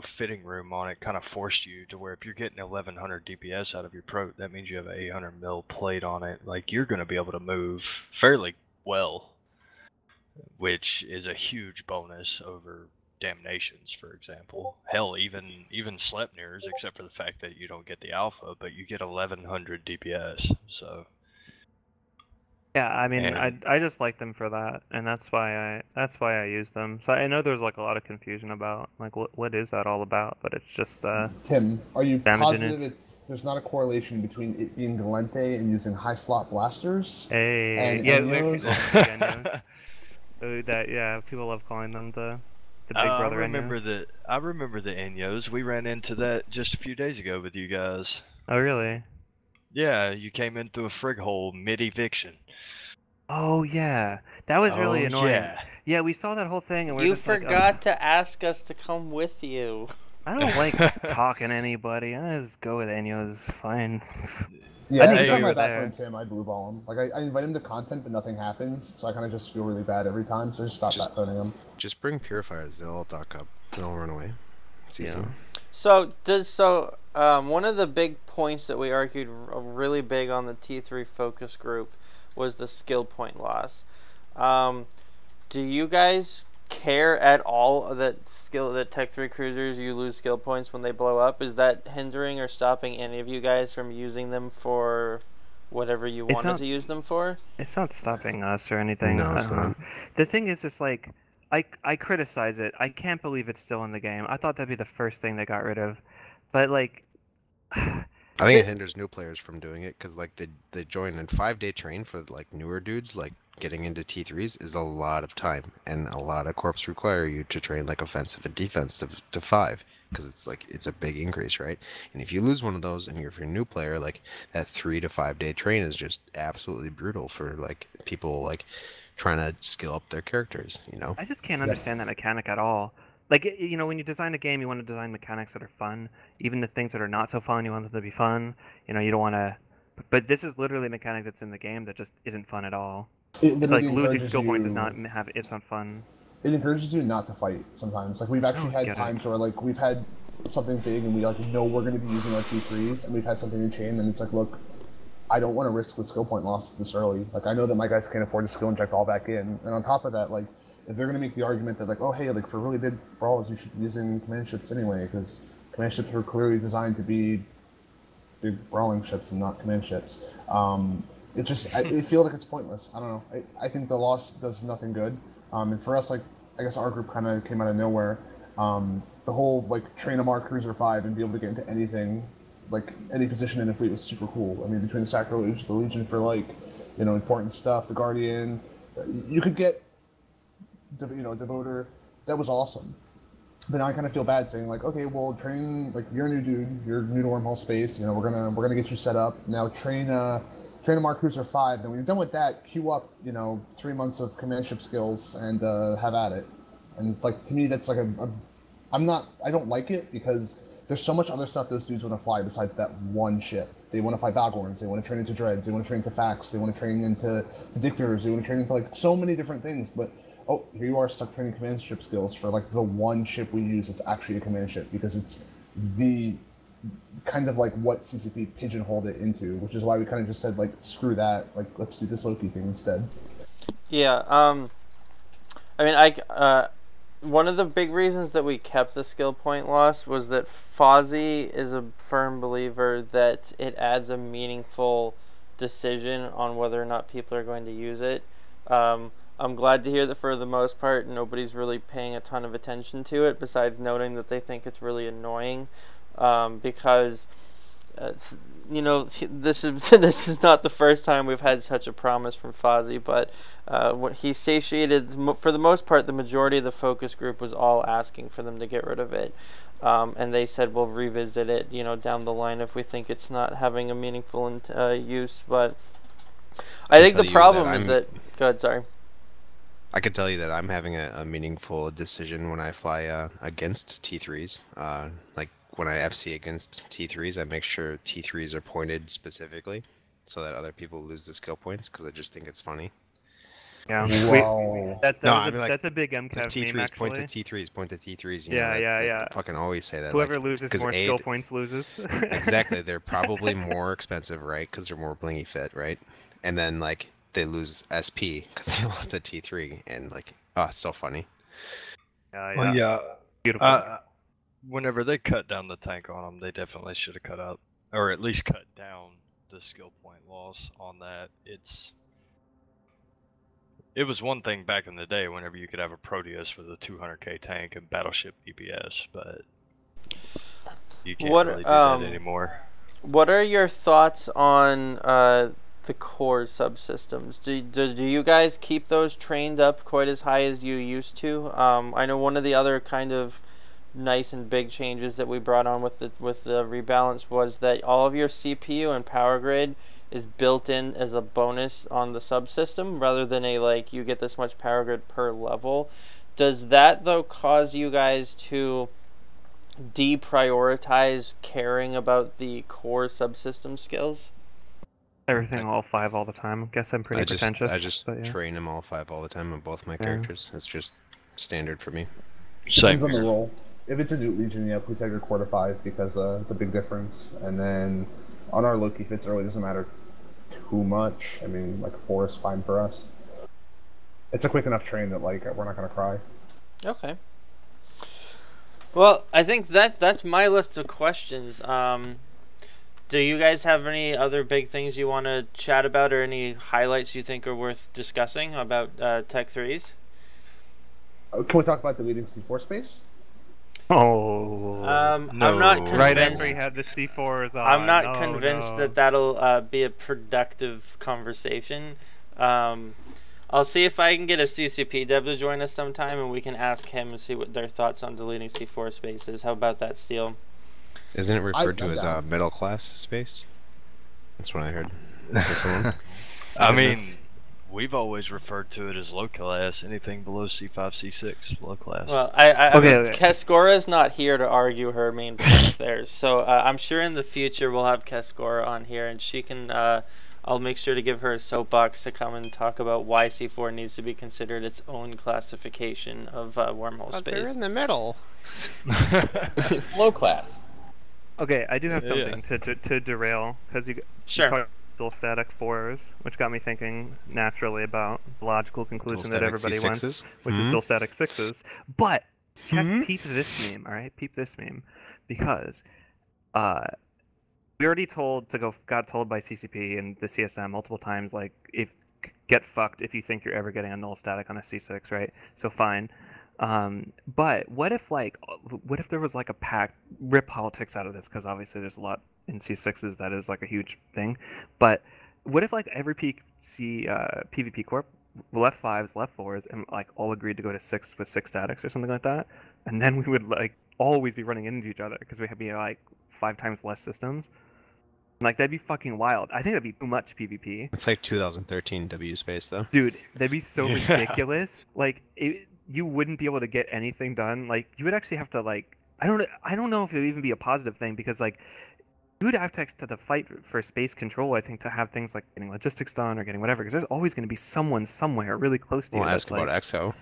fitting room on it kind of forced you to where if you're getting 1100 DPS out of your Prote, that means you have an 800 mil plate on it. Like you're going to be able to move fairly well, which is a huge bonus over damnations, for example. Hell, even Sleipnirs, except for the fact that you don't get the alpha, but you get 1100 DPS. So Yeah, I mean, And- I just like them for that, and that's why I use them. So I know there's like a lot of confusion about like what is that all about, but it's just Tim, are you Damage positive units. there's not a correlation between it being Galente and using high slot blasters? Hey, And yeah, we actually Enyos? call them the Enyos. That yeah, people love calling them the big brother I remember Enyos. I remember the Enyos. We ran into that just a few days ago with you guys. Oh really? Yeah, you came into a frig hole mid-eviction. Oh yeah, that was really Oh, annoying. yeah. Yeah, we saw that whole thing and we were You just like, forgot to ask us to come with you. I don't like talking to anybody. I just go with Enyos. It's fine. Yeah, I think every you time I were bat there. phone Tim, I blue ball him. Like I invite him to content, but nothing happens, so I kind of just feel really bad every time. So I just stop bat phoning him. Just bring purifiers; they'll all dock up. They'll run away. It's easy. Yeah. So one of the big points that we argued really big on the T3 focus group was the skill point loss. Do you guys care at all that Tech 3 cruisers you lose skill points when they blow up? Is that hindering or stopping any of you guys from using them for whatever you It's wanted not- to use them for? It's not stopping us or anything. No, it's not. The thing is, it's like, I criticize it. I can't believe it's still in the game. I thought that'd be the first thing they got rid of. But, like... I think it hinders new players from doing it because like they join in 5-day train for like newer dudes like getting into T3s is a lot of time, and a lot of corps require you to train like offensive and defensive to 5 because it's a big increase, right? And if you lose one of those and if you're a new player, like that 3 to 5 day train is just absolutely brutal for like people like trying to skill up their characters, you know? I just can't understand that mechanic at all. Like, you know, when you design a game, you want to design mechanics that are fun. Even the things that are not so fun, you want them to be fun. You know, you don't want to... But this is literally a mechanic that's in the game that just isn't fun at all. It It's like literally losing encourages skill points you- is not have it's not fun. It encourages you not to fight sometimes. Like we've actually had get it. times where like we've had something big and we like know we're going to be using our T3s, and we've had something in chain, and it's like, look, I don't want to risk the skill point loss this early. Like I know that my guys can't afford to skill inject all back in, and on top of that, like if they're going to make the argument that like, oh hey, like for really big brawls you should be using command ships anyway, because command ships are clearly designed to be big brawling ships and not command ships. It just I feel like it's pointless. I don't know. I think the loss does nothing good. And for us, like I guess our group kind of came out of nowhere. The whole like train a Mark Cruiser 5 and be able to get into anything, like any position in the fleet was super cool. I mean, between the Sacrilege, the Legion for like, you know, important stuff, the Guardian, you could get, you know, Devoter. That was awesome. But now I kind of feel bad saying like, okay, well, train, like, you're a new dude, you're new to Wormhole space, you know, we're gonna get you set up. Now train a Mark Cruiser 5. Then when you're done with that, queue up, you know, 3 months of command ship skills and have at it. And like, to me, that's like I don't like it because there's so much other stuff those dudes want to fly besides that one ship. They want to fly Dogworms, they want to train into Dreads, they want to train into Fax, they want to train into Dictators, they want to train into like so many different things, but oh, here you are stuck training command ship skills for like the one ship we use that's actually a command ship because it's the kind of like what CCP pigeonholed it into, which is why we kind of just said like, screw that, like let's do this Loki thing instead. Yeah, I mean, one of the big reasons that we kept the skill point loss was that Fozzie is a firm believer that it adds a meaningful decision on whether or not people are going to use it. I'm glad to hear that for the most part nobody's really paying a ton of attention to it, besides noting that they think it's really annoying, because you know, this is not the first time we've had such a promise from Fozzie, but what he satiated, for the most part, the majority of the focus group was all asking for them to get rid of it, and they said we'll revisit it, you know, down the line if we think it's not having a meaningful use. But I think the problem is that. Go ahead, sorry. I can tell you that I'm having a meaningful decision when I fly against T3s. Like when I FC against T3s, I make sure T3s are pointed specifically so that other people lose the skill points because I just think it's funny. Yeah, Wow. That's a big MCAV T3s meme, actually. point to T3s, point to T3s. You Yeah, know, yeah. They fucking always say that. Whoever like, loses more skill points loses. Exactly. They're probably more expensive, right? Because they're more blingy fit, right? And then like they lose SP because they lost a T3, and like, oh, it's so funny. Well, yeah. Beautiful. Whenever they cut down the tank on them, they definitely should have cut out, or at least cut down the skill point loss on that. It was one thing back in the day whenever you could have a Proteus with a 200k tank and battleship DPS, but you can't really do that anymore. What are your thoughts on the core subsystems? Do you guys keep those trained up quite as high as you used to? I know one of the other kind of nice and big changes that we brought on with the rebalance was that all of your CPU and power grid is built in as a bonus on the subsystem rather than a like you get this much power grid per level. Does that though cause you guys to deprioritize caring about the core subsystem skills? Everything all 5 all the time. Guess I'm pretty pretentious. I just train them all 5 all the time on both my characters. It's just standard for me. Depends on the role. If it's a Newt Legion, yeah, please have your core to 5 because it's a big difference. And then on our Loki fits, it really doesn't matter too much. I mean, like 4 is fine for us. It's a quick enough train that like we're not gonna cry. Okay. Well, I think that's my list of questions. Do you guys have any other big things you want to chat about, or any highlights you think are worth discussing about Tech 3s? Can we talk about the leading C4 space? Oh. No. I'm not convinced. Right after he had the C4s on. I'm not convinced that that'll be a productive conversation. I'll see if I can get a CCP dev to join us sometime, and we can ask him and see what their thoughts on deleting C4 spaces. How about that, Steel? Isn't it referred to as a middle class space? That's what I heard. I mean, we've always referred to it as low class. Anything below C5, C6, low class. Well, I mean, Keskora is not here to argue her main point there, so I'm sure in the future we'll have Keskora on here, and she can. I'll make sure to give her a soapbox to come and talk about why C4 needs to be considered its own classification of wormhole space. They're in the middle. It's low class. Okay, I do have something to derail because you talked dual static 4s, which got me thinking naturally about the logical conclusion that everybody wants, which is dual static 6s. But peep this meme, all right? Peep this meme, because we already got told by CCP and the CSM multiple times, like, get fucked if you think you're ever getting a null static on a C6, right? So fine. But what if there was like a pact, rip politics out of this, because obviously there's a lot in C6s that is like a huge thing, but what if like every PvP corp left 5s, left 4s, and like all agreed to go to 6 with 6 statics or something like that, and then we would like always be running into each other because we had like 5 times less systems. Like, that'd be fucking wild. I think that'd be too much PvP. It's like 2013 W space though. Dude, that'd be so Yeah. ridiculous. Like, you wouldn't be able to get anything done. Like, you would actually have to like, I don't know if it would even be a positive thing because like, you would have to fight for space control. I think to have things like getting logistics done or getting whatever, because there's always going to be someone somewhere really close to you. Well, that's ask about like, Exo.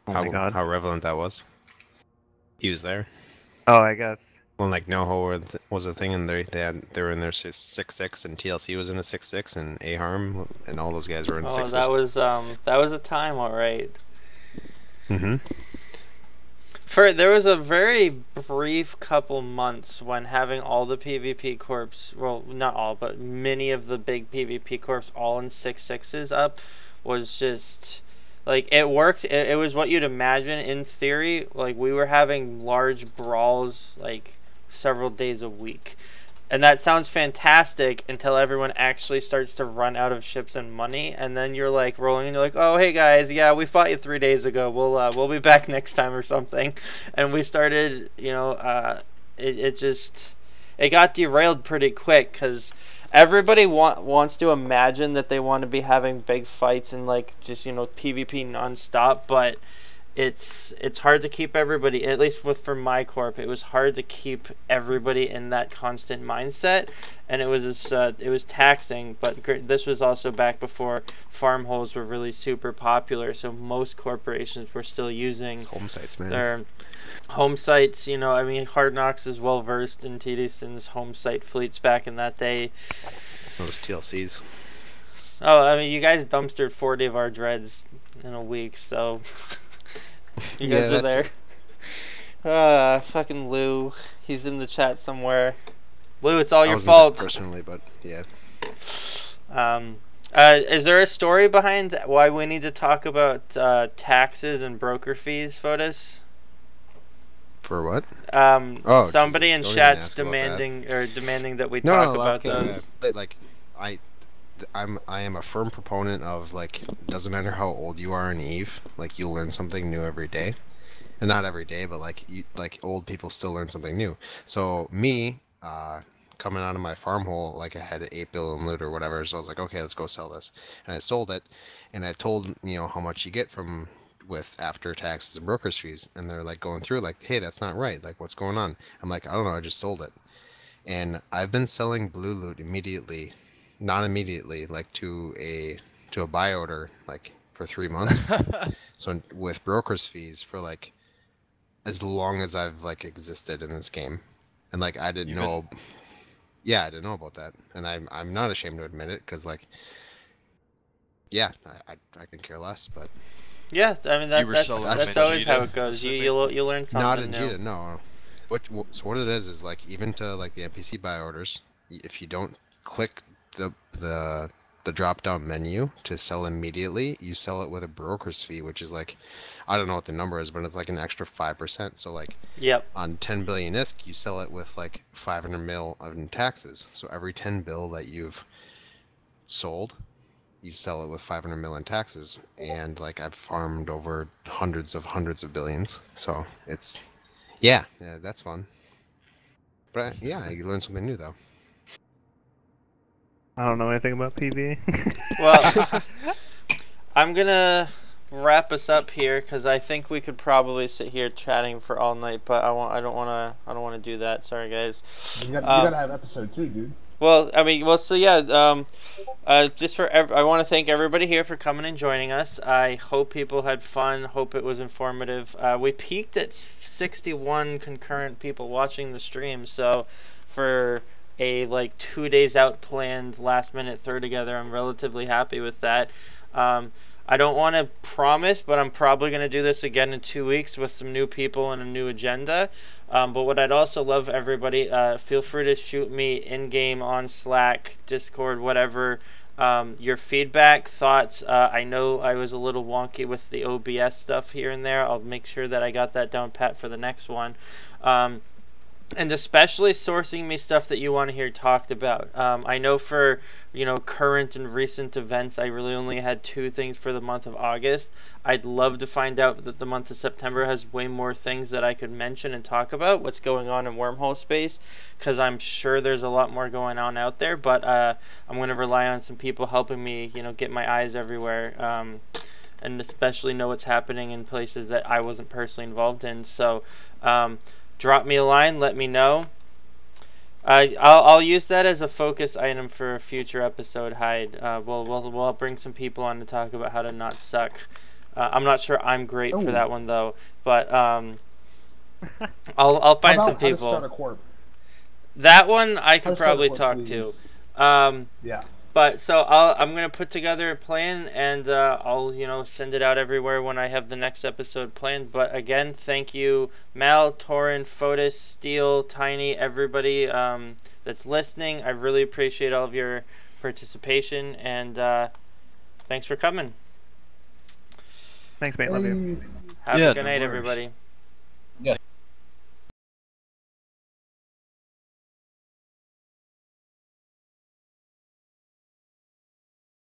oh my god. How relevant that was. He was there. Oh, I guess. Well, like NoHo was a thing, and they were in their 6-6, and TLC was in a 6-6, and Aharm and all those guys were in 6-6. Oh, that was a time, all right. Mm-hmm. There was a very brief couple months when having all the PvP corps, well, not all, but many of the big PvP corps all in 6-6s up was just, like, it worked. It was what you'd imagine in theory. Like, we were having large brawls, like, several days a week. And that sounds fantastic until everyone actually starts to run out of ships and money, and then you're like rolling and you're like, oh hey guys, yeah, we fought you 3 days ago. We'll be back next time or something. And we started, it got derailed pretty quick because everybody wants to imagine that they want to be having big fights and like just PvP nonstop, but it's hard to keep everybody, at least for my corp, it was hard to keep everybody in that constant mindset, and it was taxing. But this was also back before farm holes were really super popular, so most corporations were still using Home sites, man. their home sites. I mean, Hard Knocks is well versed in TDSon's home site fleets back in that day. Those TLCs. Oh, I mean, you guys dumpstered 40 of our dreads in a week, so you guys were there. Fucking Lou. He's in the chat somewhere. Lou, it's all your fault. Personally, but yeah. Is there a story behind why we need to talk about taxes and broker fees, Foedus? For what? Somebody Jesus, in don't chat's even ask about demanding that we talk about those. Like, I am a firm proponent of, like, doesn't matter how old you are in EVE, like, you'll learn something new every day. And not every day, but like old people still learn something new. So me, coming out of my farm hole, like I had 8 billion loot or whatever, so I was like, okay, let's go sell this. And I sold it, and I told, how much you get from with after taxes and brokers fees, and they're like going through like, hey, that's not right, like what's going on? I'm like, I don't know, I just sold it. And I've been selling blue loot not immediately, like to a buy order, like for 3 months. So with brokers fees for like as long as I've like existed in this game, and like I didn't know about that, and I'm not ashamed to admit it, because like, yeah, I can care less, but yeah, I mean that's always how it goes. You learn something not in new. Jita, no. So what it is like, even to like the NPC buy orders, if you don't click the drop down menu to sell immediately, you sell it with a broker's fee, which is like, I don't know what the number is, but it's like an extra 5%. So like, yep, on 10 billion ISK, you sell it with like 500 mil in taxes. So every 10 bill that you've sold, you sell it with 500 mil in taxes. And like, I've farmed over hundreds of billions. So it's, yeah, that's fun. But yeah, you learn something new though. I don't know anything about PV. Well, I'm gonna wrap us up here because I think we could probably sit here chatting for all night, but I don't want to do that. Sorry, guys. You gotta have episode 2, dude. Well, I mean, so yeah. I want to thank everybody here for coming and joining us. I hope people had fun. Hope it was informative. We peaked at 61 concurrent people watching the stream, so for a like 2 days out planned last minute throw together, I'm relatively happy with that. I don't want to promise, but I'm probably going to do this again in 2 weeks with some new people and a new agenda. But what I'd also love, everybody, feel free to shoot me in-game on Slack, Discord, whatever, your feedback, thoughts. I know I was a little wonky with the OBS stuff here and there. I'll make sure that I got that down pat for the next one. and especially sourcing me stuff that you want to hear talked about. I know for current and recent events, I really only had 2 things for the month of August. I'd love to find out that the month of September has way more things that I could mention and talk about what's going on in Wormhole space, because I'm sure there's a lot more going on out there. But I'm going to rely on some people helping me, get my eyes everywhere, and especially know what's happening in places that I wasn't personally involved in. So. Drop me a line, let me know. I'll use that as a focus item for a future episode, Hyde. We'll bring some people on to talk about how to not suck. I'm not sure I'm great for that one though, but I'll find some people. How to start a corp? That one I could probably talk to. Yeah. But so I'm gonna put together a plan, and I'll send it out everywhere when I have the next episode planned. But again, thank you, Mal, Torin, Foedus, Steel, Tiny, everybody that's listening. I really appreciate all of your participation, and thanks for coming. Thanks, mate. Love you. Have a good night, everybody.